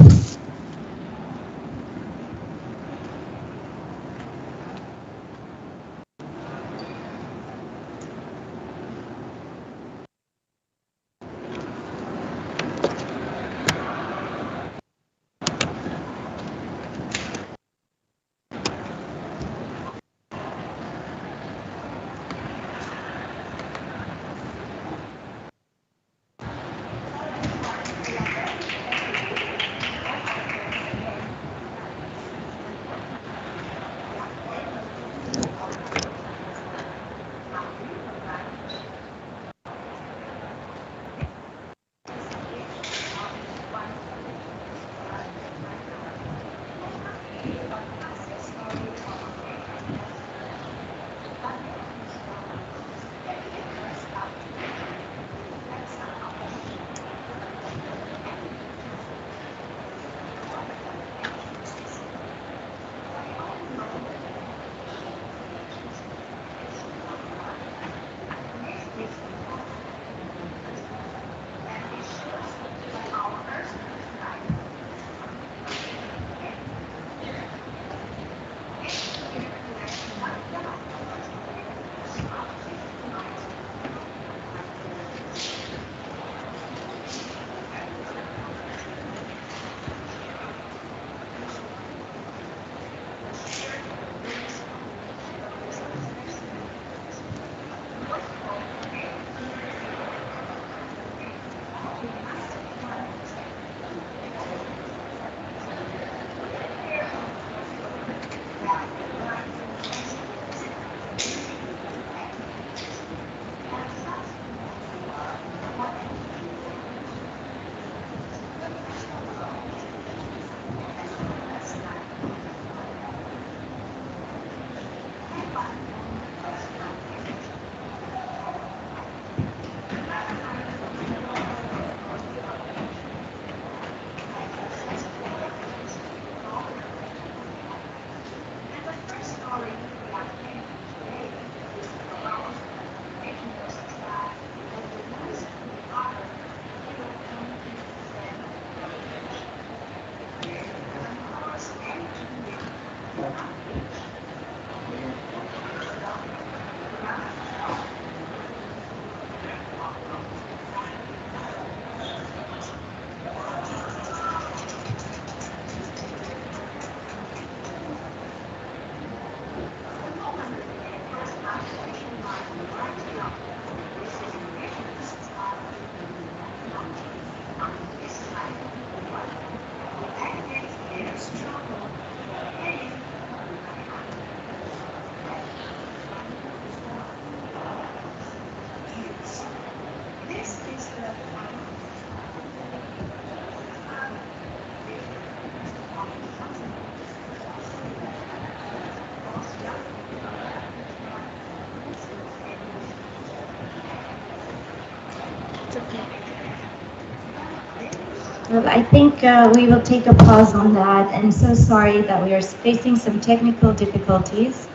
Well, I think we will take a pause on that. I'm so sorry that we are facing some technical difficulties.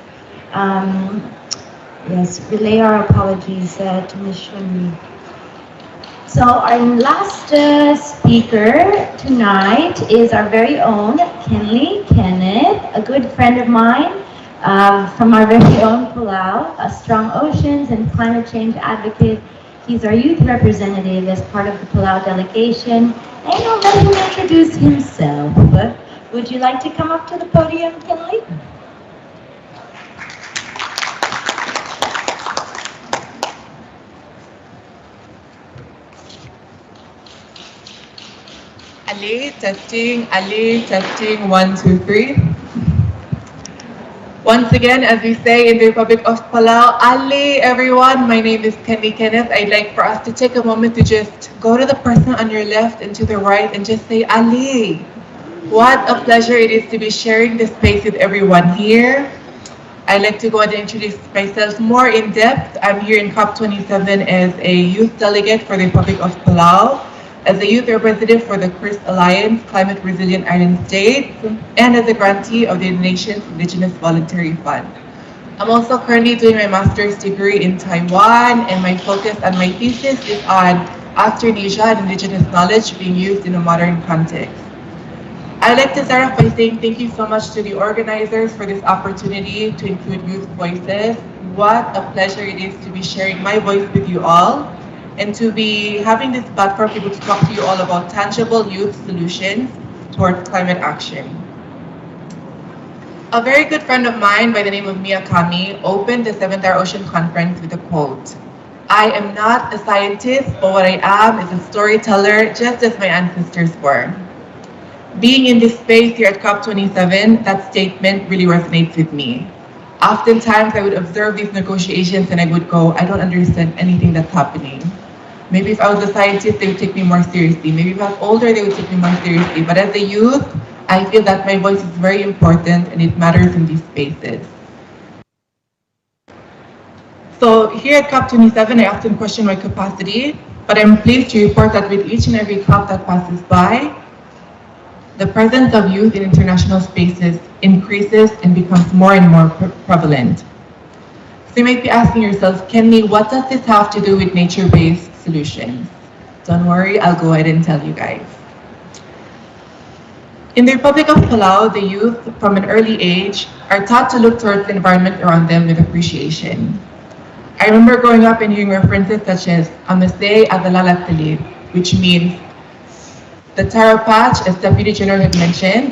Yes, relay our apologies to Ms. Shunmi. So our last speaker tonight is our very own Kenneth, a good friend of mine from our very own Palau, a strong oceans and climate change advocate. He's our youth representative as part of the Palau delegation. And I'll let him introduce himself. Would you like to come up to the podium, Kenley? Ali, testing, 1, 2, 3. Once again, as we say in the Republic of Palau, Ali, everyone, my name is Kenneth. I'd like for us to take a moment to just go to the person on your left and to the right and just say, Ali. What a pleasure it is to be sharing this space with everyone here. I'd like to go ahead and introduce myself more in depth. I'm here in COP27 as a youth delegate for the Republic of Palau, as a youth representative for the CRIS Alliance, Climate Resilient Island States, and as a grantee of the Nations Indigenous Voluntary Fund. I'm also currently doing my master's degree in Taiwan, and my focus on my thesis is on Austronesian and indigenous knowledge being used in a modern context. I'd like to start off by saying thank you so much to the organizers for this opportunity to include youth voices. What a pleasure it is to be sharing my voice with you all, and to be having this platform to be able to talk to you all about tangible youth solutions towards climate action. A very good friend of mine by the name of Mia Kami opened the 7th Hour Ocean Conference with a quote, "I am not a scientist, but what I am is a storyteller, just as my ancestors were." Being in this space here at COP27, that statement really resonates with me. Oftentimes I would observe these negotiations and I would go, I don't understand anything that's happening. Maybe if I was a scientist, they would take me more seriously. Maybe if I was older, they would take me more seriously. But as a youth, I feel that my voice is very important and it matters in these spaces. So here at COP27, I often question my capacity, but I'm pleased to report that with each and every COP that passes by, the presence of youth in international spaces increases and becomes more and more prevalent. So you might be asking yourself, Kenley, what does this have to do with nature-based solutions? Don't worry, I'll go ahead and tell you guys. In the Republic of Palau, the youth from an early age are taught to look towards the environment around them with appreciation. I remember growing up and hearing references such as Amasay Adalalatali, which means the taro patch, as Deputy General had mentioned,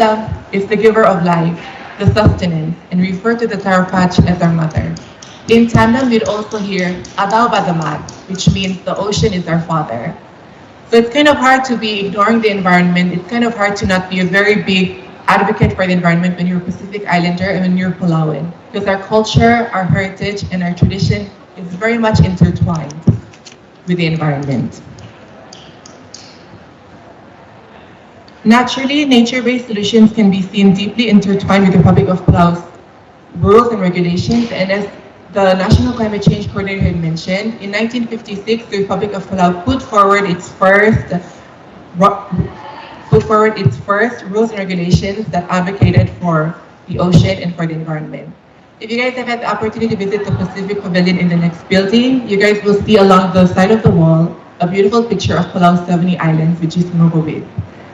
is the giver of life, the sustenance, and refer to the taro patch as our mother. In tandem, we'd also hear Adaw Badamat, which means the ocean is our father. So it's kind of hard to be ignoring the environment. It's kind of hard to not be a very big advocate for the environment when you're a Pacific Islander and when you're Palauan, because our culture, our heritage, and our tradition is very much intertwined with the environment. Naturally, nature-based solutions can be seen deeply intertwined with the Republic of Palau's rules and regulations, and as the National Climate Change Coordinator had mentioned, in 1956, the Republic of Palau put forward its first rules and regulations that advocated for the ocean and for the environment. If you guys have had the opportunity to visit the Pacific Pavilion in the next building, you guys will see along the side of the wall a beautiful picture of Palau's 70 islands, which is Murgowid.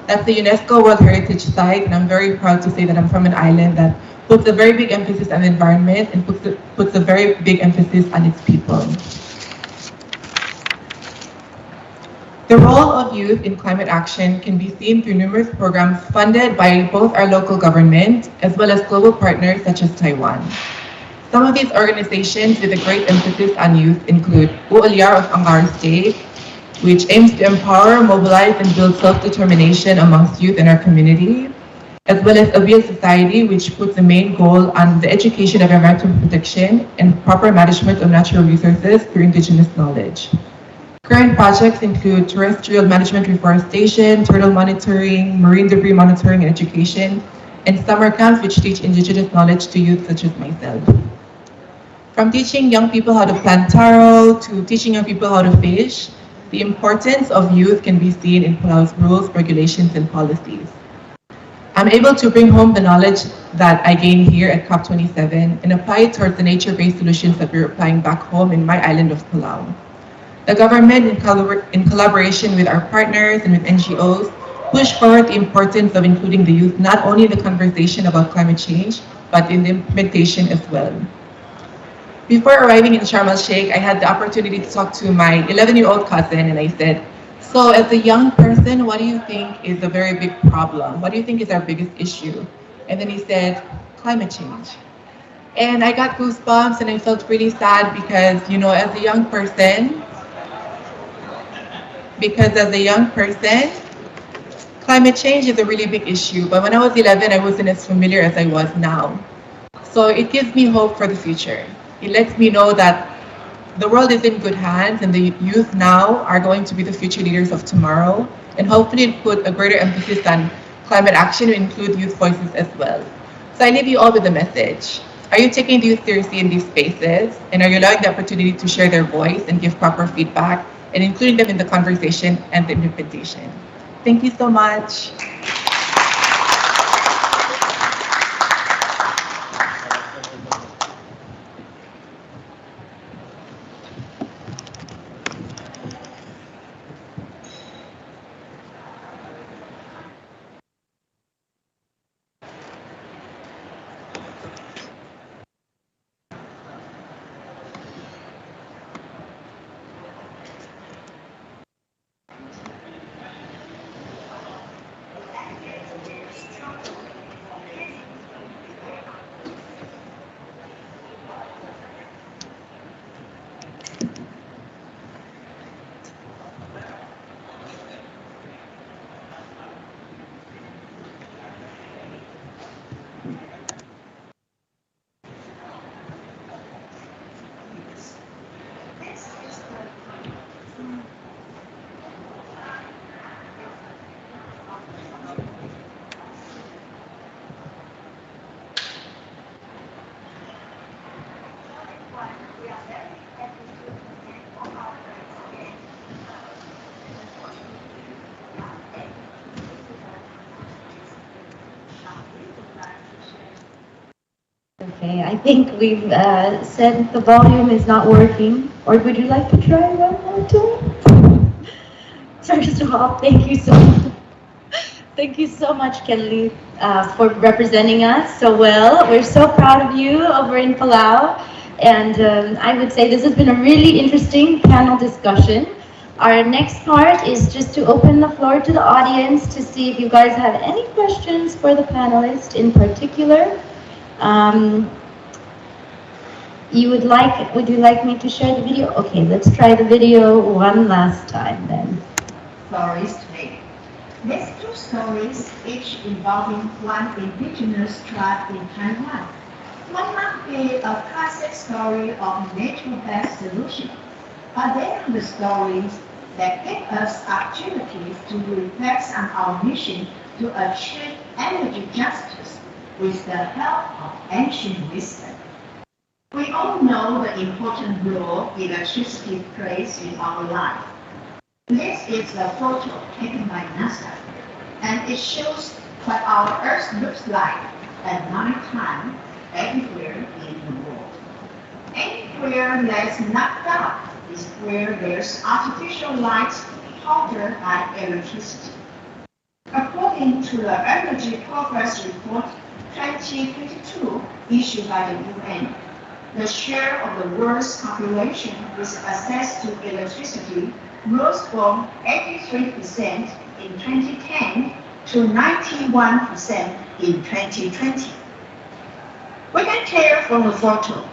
That's the UNESCO World Heritage Site, and I'm very proud to say that I'm from an island that puts a very big emphasis on the environment and puts a very big emphasis on its people. The role of youth in climate action can be seen through numerous programs funded by both our local government as well as global partners such as Taiwan. Some of these organizations with a great emphasis on youth include U'alyar of Angar State, which aims to empower, mobilize, and build self-determination amongst youth in our community, as well as Abia Society, which puts the main goal on the education of environmental protection and proper management of natural resources through indigenous knowledge. Current projects include terrestrial management reforestation, turtle monitoring, marine debris monitoring and education, and summer camps which teach indigenous knowledge to youth such as myself. From teaching young people how to plant taro to teaching young people how to fish, the importance of youth can be seen in Palau's rules, regulations, and policies. I'm able to bring home the knowledge that I gained here at COP27 and apply it towards the nature-based solutions that we're applying back home in my island of Palau. The government, in collaboration with our partners and with NGOs, push forward the importance of including the youth not only in the conversation about climate change, but in the implementation as well. Before arriving in Sharm el-Sheikh, I had the opportunity to talk to my 11-year-old cousin, and I said, so as a young person, what do you think is a very big problem? What do you think is our biggest issue? And then he said, climate change. And I got goosebumps and I felt really sad because, you know, as a young person, climate change is a really big issue. But when I was 11, I wasn't as familiar as I was now. So it gives me hope for the future. It lets me know that the world is in good hands and the youth now are going to be the future leaders of tomorrow. And hopefully put a greater emphasis on climate action to include youth voices as well. So I leave you all with a message. Are you taking the youth seriously in these spaces? And are you allowing the opportunity to share their voice and give proper feedback and including them in the conversation and the implementation? Thank you so much. Okay, I think we've said the volume is not working. Or would you like to try one more time? First of all, thank you so much. Thank you so much, Kenley, for representing us so well. We're so proud of you over in Palau. And I would say this has been a really interesting panel discussion. Our next part is just to open the floor to the audience to see if you guys have any questions for the panelists in particular. Would you like me to share the video? Okay, let's try the video one last time then. Stories today. These two stories, each involving one indigenous tribe in Taiwan. One might be a classic story of nature-based solution, but they are the stories that give us opportunities to reflect on our mission to achieve energy justice with the help of ancient wisdom. We all know the important role electricity plays in our life. This is a photo taken by NASA, and it shows what our Earth looks like at night time everywhere in the world. Anywhere that's not dark is where there's artificial light powered by electricity. According to the Energy Progress Report 2022 issued by the UN, the share of the world's population with access to electricity rose from 83% in 2010 to 91% in 2020. We can tell from the photo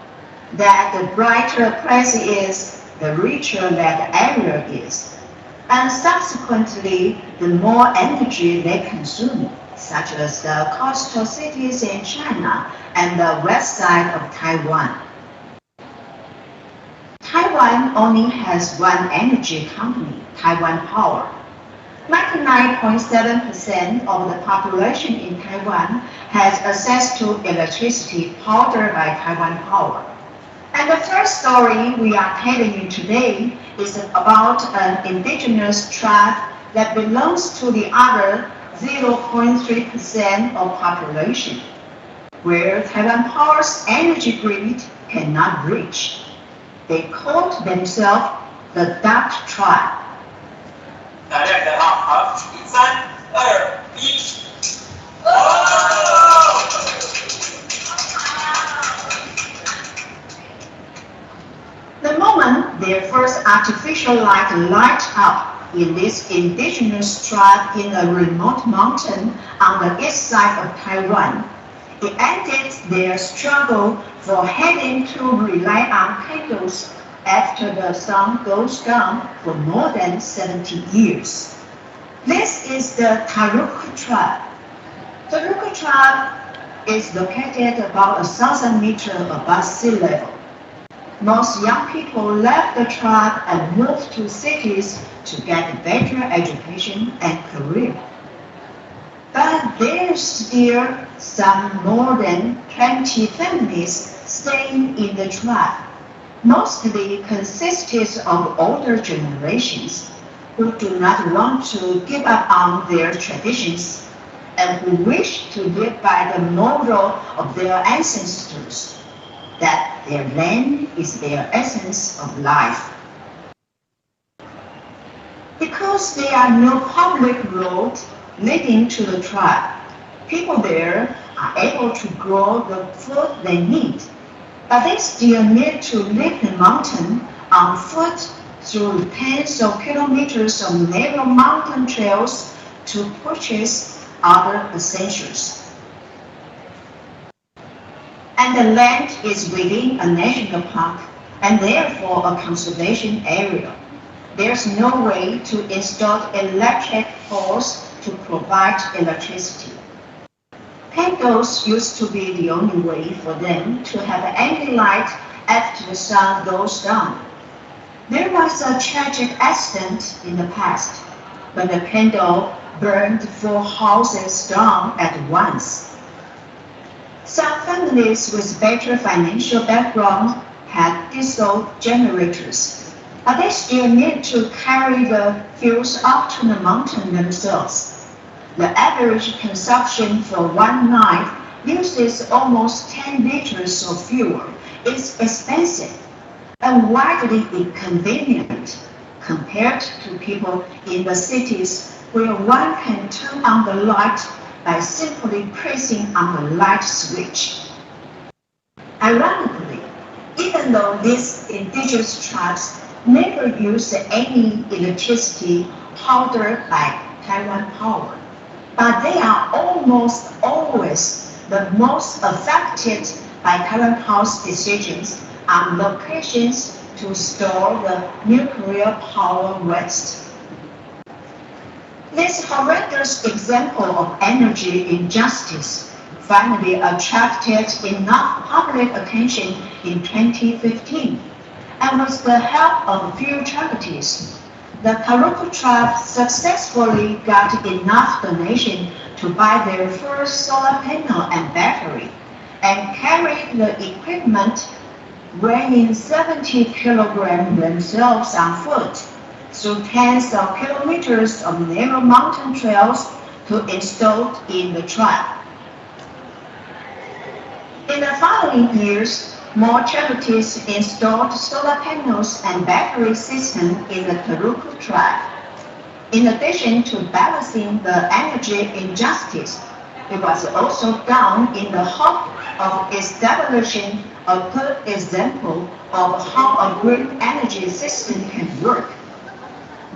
that the brighter a place is, the richer that area is, and subsequently the more energy they consume, such as the coastal cities in China and the west side of Taiwan. Taiwan only has one energy company, Taiwan Power. 99.7% of the population in Taiwan has access to electricity powered by Taiwan Power. And the third story we are telling you today is about an indigenous tribe that belongs to the other 0.3% of population, where Taiwan Power's energy grid cannot reach. They called themselves the Dark Tribe. 大家看好，好，3、2、1。The moment their first artificial light lighted up in this indigenous tribe in a remote mountain on the east side of Taiwan, it ended their struggle for having to rely on candles after the sun goes down for more than 70 years. This is the Taruku tribe. The Taruku tribe is located about 1,000 meters above sea level. Most young people left the tribe and moved to cities to get better education and career. But there's still some more than 20 families staying in the tribe, mostly consisted of older generations who do not want to give up on their traditions and who wish to live by the model of their ancestors, that their land is their essence of life. Because there are no public roads leading to the tribe, people there are able to grow the food they need, but they still need to leave the mountain on foot through tens of kilometers of narrow mountain trails to purchase other essentials. And the land is within a national park and therefore a conservation area. There's no way to install electric poles to provide electricity. Candles used to be the only way for them to have any light after the sun goes down. There was a tragic accident in the past when the candle burned 4 houses down at once. Some families with better financial background had diesel generators, but they still need to carry the fuels up to the mountain themselves. The average consumption for one night uses almost 10 liters of fuel. It's expensive and widely inconvenient compared to people in the cities where one can turn on the light by simply pressing on the light switch. Ironically, even though these indigenous tribes never used any electricity powered by Taiwan Power, but they are almost always the most affected by Taiwan Power's decisions on locations to store the nuclear power waste. This horrendous example of energy injustice finally attracted enough public attention in 2015, and with the help of a few charities, the Taruku tribe successfully got enough donation to buy their first solar panel and battery and carried the equipment weighing 70 kilograms themselves on foot through tens of kilometers of narrow mountain trails to install in the tribe. In the following years, more charities installed solar panels and battery systems in the Taruku tribe. In addition to balancing the energy injustice, it was also done in the hope of establishing a good example of how a green energy system can work.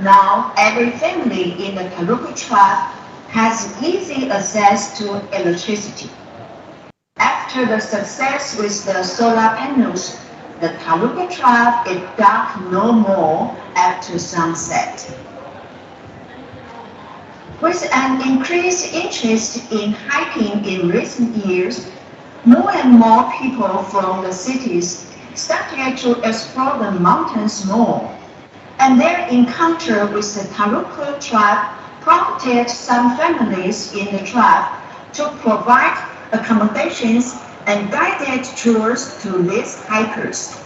Now, every family in the Taruku tribe has easy access to electricity. After the success with the solar panels, the Taruku tribe is dark no more after sunset. With an increased interest in hiking in recent years, more and more people from the cities started to explore the mountains more, and their encounter with the Taruku tribe prompted some families in the tribe to provide accommodations and guided tours to these hikers.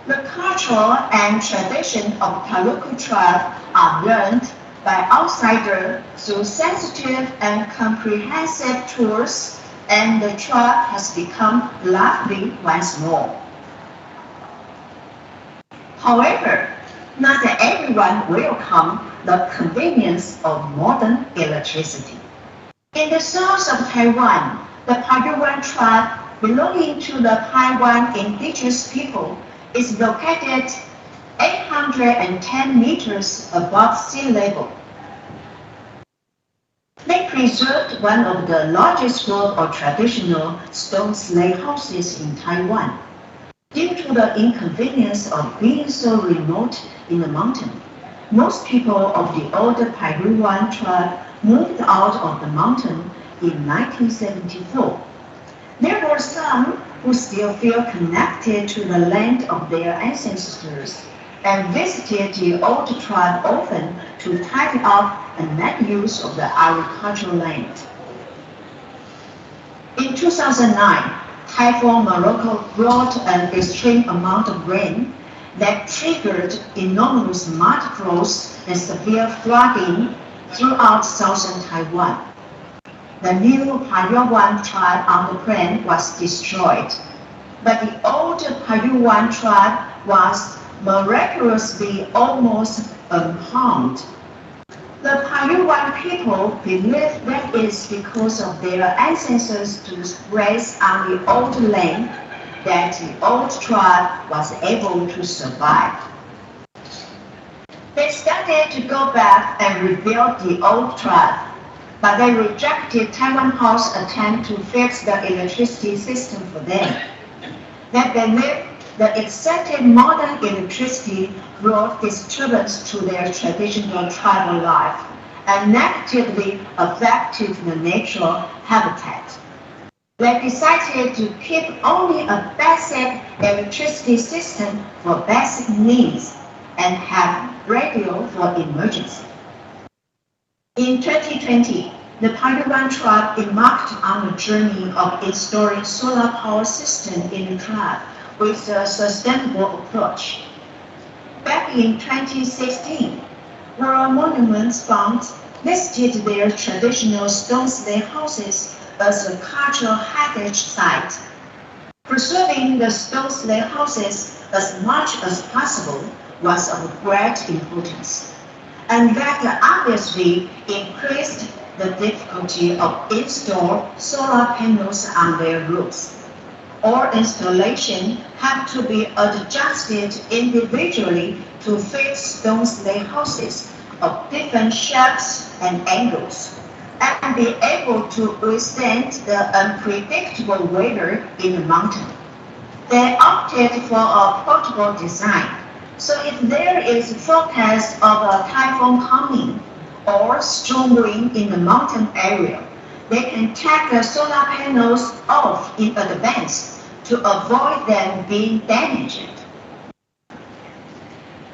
The culture and tradition of Taruku tribe are learned by outsiders through sensitive and comprehensive tours, and the tribe has become lively once more. However, not everyone welcomes the convenience of modern electricity. In the south of Taiwan, the Palau tribe belonging to the Taiwan indigenous people is located 810 meters above sea level. They preserved one of the largest group of traditional stone slate houses in Taiwan. Due to the inconvenience of being so remote in the mountain, most people of the older Palau tribe moved out of the mountain in 1974. There were some who still feel connected to the land of their ancestors and visited the old tribe often to tidy up and make use of the agricultural land. In 2009, Typhoon Morocco brought an extreme amount of rain that triggered enormous mud flows and severe flooding throughout southern Taiwan. The new Palau tribe on the plain was destroyed, but the old Palau tribe was miraculously almost unharmed. The Palau people believe that it's because of their ancestors' race on the old land that the old tribe was able to survive. They started to go back and rebuild the old tribe, but they rejected Taiwan House's attempt to fix the electricity system for them. They believed the accepted modern electricity brought disturbance to their traditional tribal life and negatively affected the natural habitat. They decided to keep only a basic electricity system for basic needs and have radio for emergency. In 2020, the Palau tribe embarked on a journey of installing solar power system in the tribe with a sustainable approach. Back in 2016, Rural Monuments Fund listed their traditional stone slate houses as a cultural heritage site. Preserving the stone slate houses as much as possible was of great importance, and that obviously increased the difficulty of installing solar panels on their roofs. All installations have to be adjusted individually to fit stone slate houses of different shapes and angles, and be able to withstand the unpredictable weather in the mountain. They opted for a portable design, so if there is forecast of a typhoon coming or strong wind in the mountain area, they can take the solar panels off in advance to avoid them being damaged.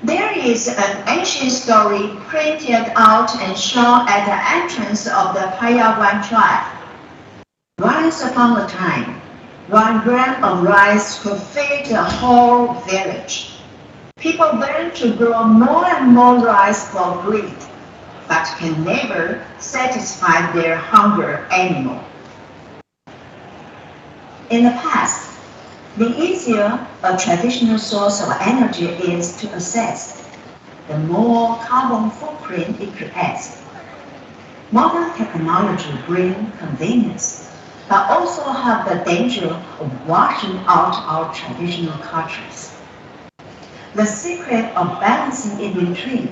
There is an ancient story printed out and shown at the entrance of the Wang tribe. Once upon a time, 1 gram of rice could feed the whole village. People learn to grow more and more rice for greed, but can never satisfy their hunger anymore. In the past, the easier a traditional source of energy is to access, the more carbon footprint it creates. Modern technology brings convenience, but also have the danger of washing out our traditional cultures. The secret of balancing in between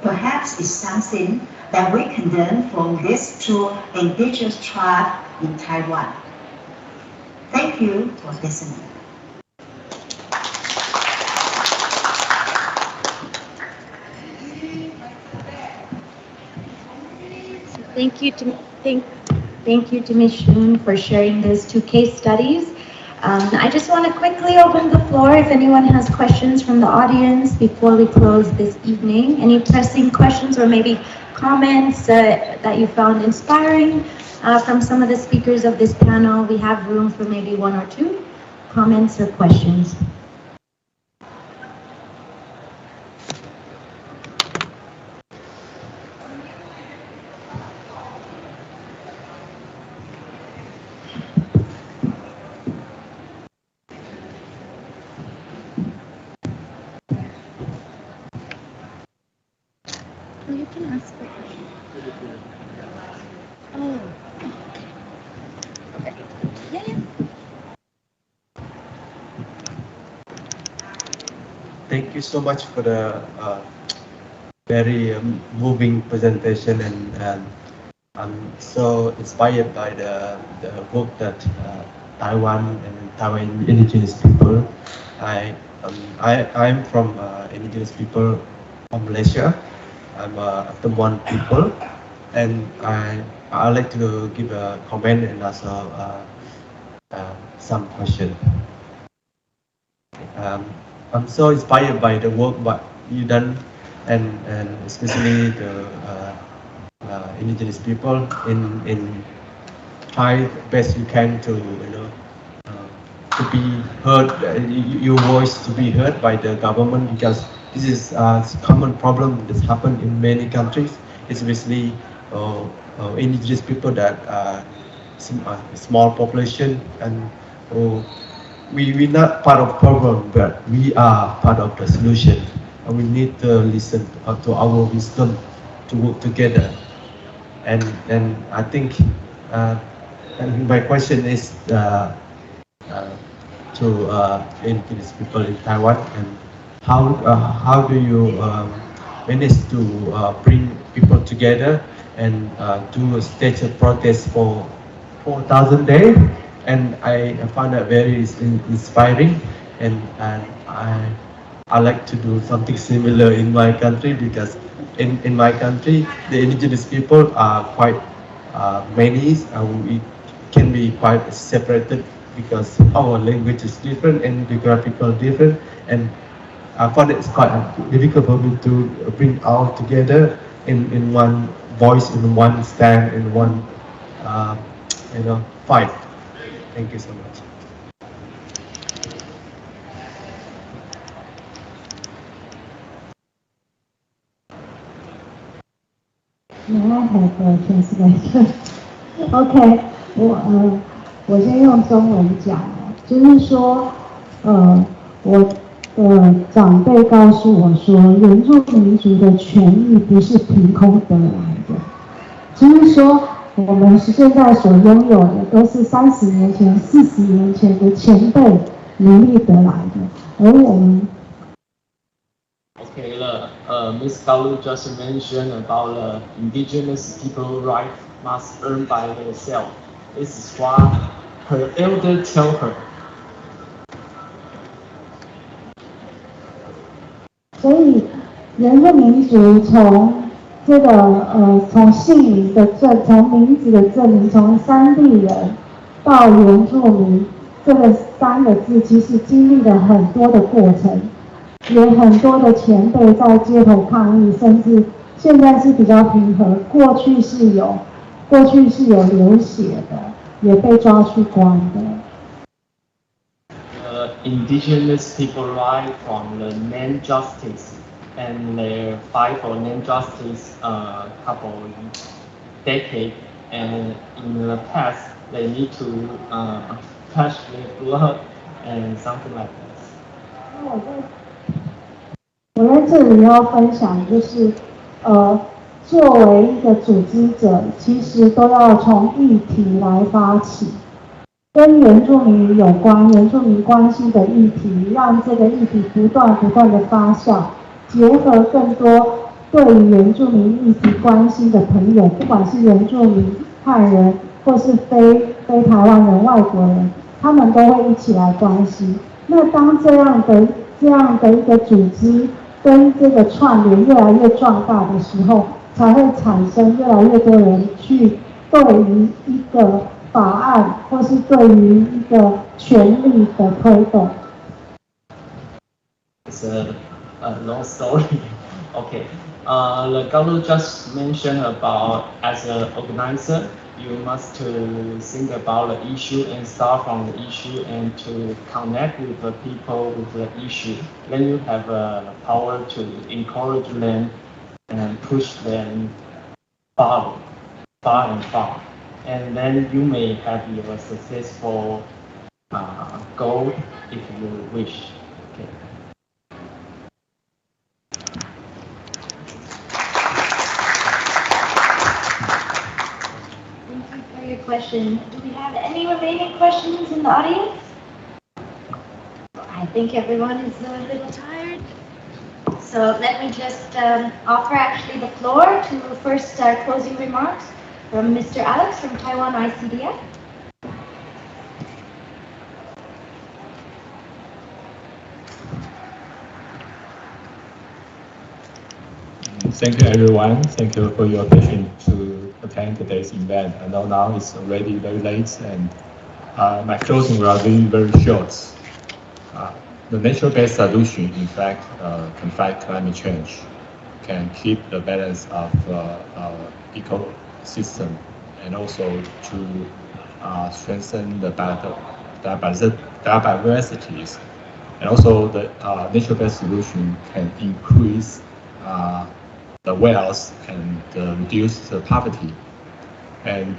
perhaps is something that we can learn from these 2 indigenous tribes in Taiwan. Thank you for listening. Thank you to Ms. Shun for sharing those 2 case studies. I just want to quickly open the floor if anyone has questions from the audience before we close this evening. Any pressing questions or maybe comments that you found inspiring from some of the speakers of this panel? We have room for maybe 1 or 2 comments or questions. You can ask the question. Oh, okay. Yeah. Thank you so much for the very moving presentation, and I'm so inspired by the work that Taiwan and Taiwan indigenous people. I'm from indigenous people from Malaysia. I'm a Temuan people, and I like to give a comment and also some question. I'm so inspired by the work what you done, and especially the indigenous people in try best you can to to be heard, your voice to be heard by the government, because this is a common problem that's happened in many countries, especially indigenous people that small population, and we're not part of the problem, but we are part of the solution, and we need to listen to our wisdom to work together. And I think and my question is to indigenous people in Taiwan, and how do you manage to bring people together and do a stage of protest for 4,000 days? And I find that very inspiring, and I like to do something similar in my country, because in my country the indigenous people are quite many. We can be quite separated because our language is different and geographical different, and I find it's quite difficult for me to bring all together in one voice, in one stand, in one fight. Thank you so much. May I have a translation? OK， 我先用中文讲，就是说，我长辈告诉我说，原住民族的权益不是凭空得来的，就是说，我们现在所拥有的都是30年前、40年前的前辈努力得来的，而我们。Okay, Ms. Kalu just mentioned about the indigenous people right must earn by themselves. This is what her elder tell her. 所以，原住民族从这个从姓名的从名字的证明，从山地人到原住民这个3个字，其实经历了很多的过程。也很多的前辈在街头抗议，甚至现在是比较平和，过去是有流血的，也被抓去关的。Indigenous people right from the land justice, and they fight for land justice couple decades, and in the past they need to touch their blood and something like this. 我在这里要分享就是，作为一个组织者，其实都要从议题来发起。跟原住民有关、原住民关系的议题，让这个议题不断的发酵，结合更多对于原住民议题关心的朋友，不管是原住民、汉人，或是非台湾人、外国人，他们都会一起来关心。那当这样的一个组织跟这个串联越来越壮大的时候，才会产生越来越多人去对于一个法案，或是对于一个权利的推动。It's a long story. Okay. The Galo just mentioned about as an organizer, you must to think about the issue and start from the issue and to connect with the people with the issue. Then you have a power to encourage them and push them far and far. And then you may have your successful goal if you wish. Okay. Thank you for your question. Do we have any remaining questions in the audience? I think everyone is a little tired. So let me just offer actually the floor to first closing remarks from Mr. Alex from Taiwan ICDF. Thank you, everyone. Thank you for your attention to attend today's event. I know now it's already very late, and my closing will be very short. The nature-based solution, in fact, can fight climate change, can keep the balance of our ecosystem, and also to strengthen the biodiversities. And also the nature-based solution can increase the wealth and reduce the poverty. And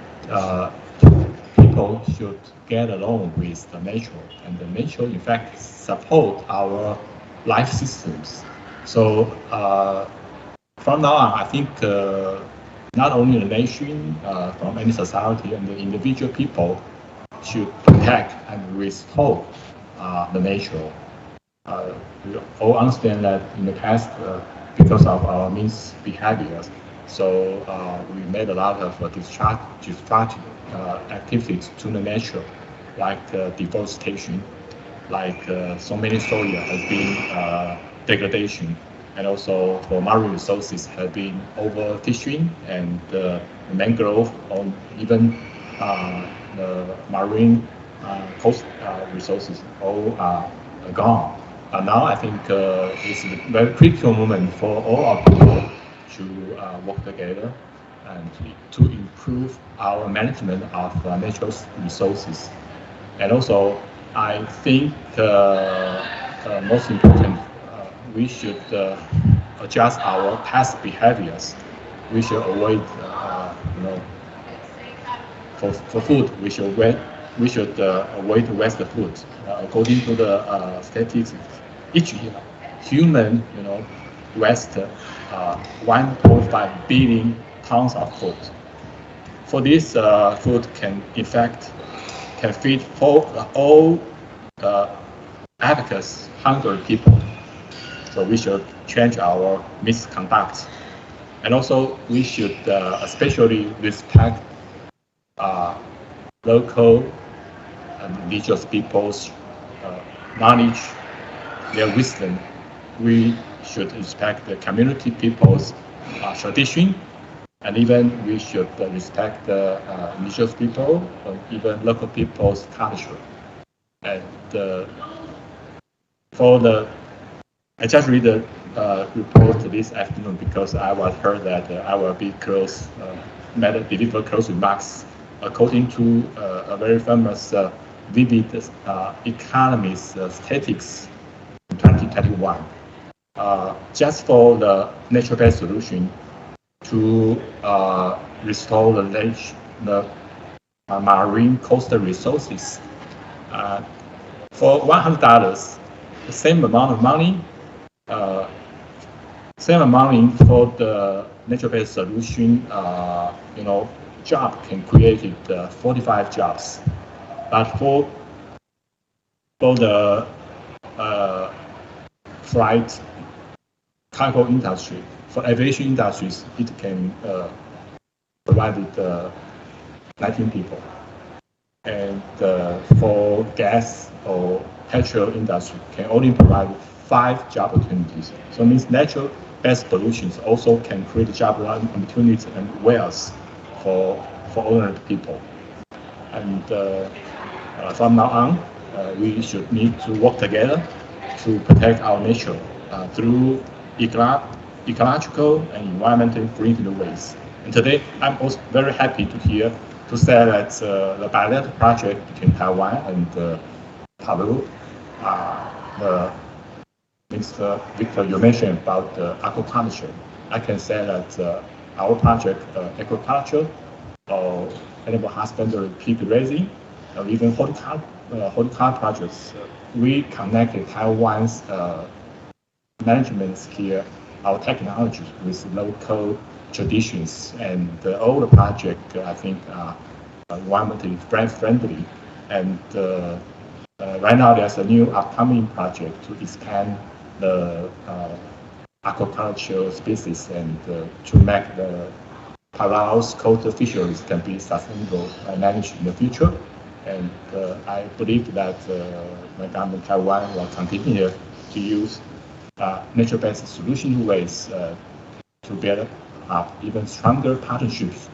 people should get along with the nature, and the nature, in fact, support our life systems. So from now on, I think not only the nation, from any society and the individual people should protect and restore the nature. We all understand that in the past, because of our misbehaviors, so we made a lot of destructive activities to the nature, like deforestation, like so many soil has been degradation, and also for marine resources have been overfishing, and mangrove or even the marine coast resources all are gone. Now I think it's a very critical moment for all our people to work together and to improve our management of natural resources. And also, I think most important, we should adjust our past behaviors. We should avoid, for food, we should avoid to waste the food. According to the statistics, each human, waste 1.5 billion tons of food. For this food can, in fact, can feed for all Africa's hungry people. So we should change our misconduct, and also we should especially respect local and indigenous people's knowledge, their wisdom. We should respect the community people's tradition, and even we should respect the indigenous people, or even local people's culture. And for the I just read the report this afternoon because I was heard that I will be close, deliver close remarks according to a very famous vivid economist statistics in 2021. Just for the nature-based solution to restore the marine coastal resources, for $100, the same amount of money, for the nature-based solution, job can create 45 jobs. But for the flight cargo industry, for aviation industries, it can provide 19 people. And for gas or petrol industry, can only provide 5 job opportunities. So it means natural-based solutions also can create job opportunities and wealth for ordinary people. And from now on, we should need to work together to protect our nature through ecological and environmentally friendly ways. And today, I'm also very happy to say that the bilateral project between Taiwan and Palau, the Mr. Victor, you mentioned about aquaculture. I can say that our project, aquaculture, or animal husbandry, pig raising, or even horticulture projects, we connected Taiwan's management skill, our technology with local traditions, and all the project I think are environmentally friendly. And right now there's a new upcoming project to expand the aquaculture species and to make the Palau's coastal fisheries can be sustainable and managed in the future. And I believe that the government of Taiwan will continue to use nature-based solution ways to build up even stronger partnerships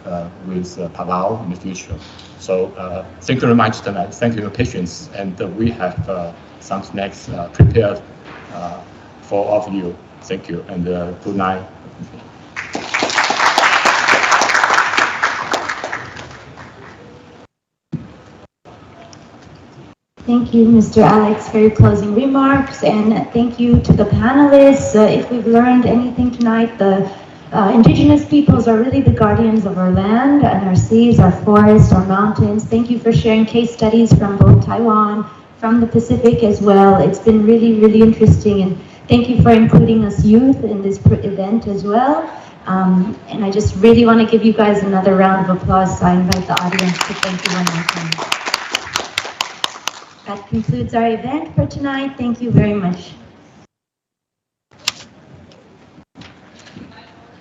with Palau in the future. So thank you very much tonight. Thank you for your patience. And we have some snacks prepared for all of you. Thank you and good night. Thank you, Mr. Alex, for your closing remarks, and thank you to the panelists. If we've learned anything tonight, the indigenous peoples are really the guardians of our land and our seas, our forests, our mountains. Thank you for sharing case studies from both Taiwan, from the Pacific as well. It's been really, really interesting, and thank you for including us youth in this event as well. And I just really want to give you guys another round of applause, so I invite the audience to thank you one more time. That concludes our event for tonight. Thank you very much.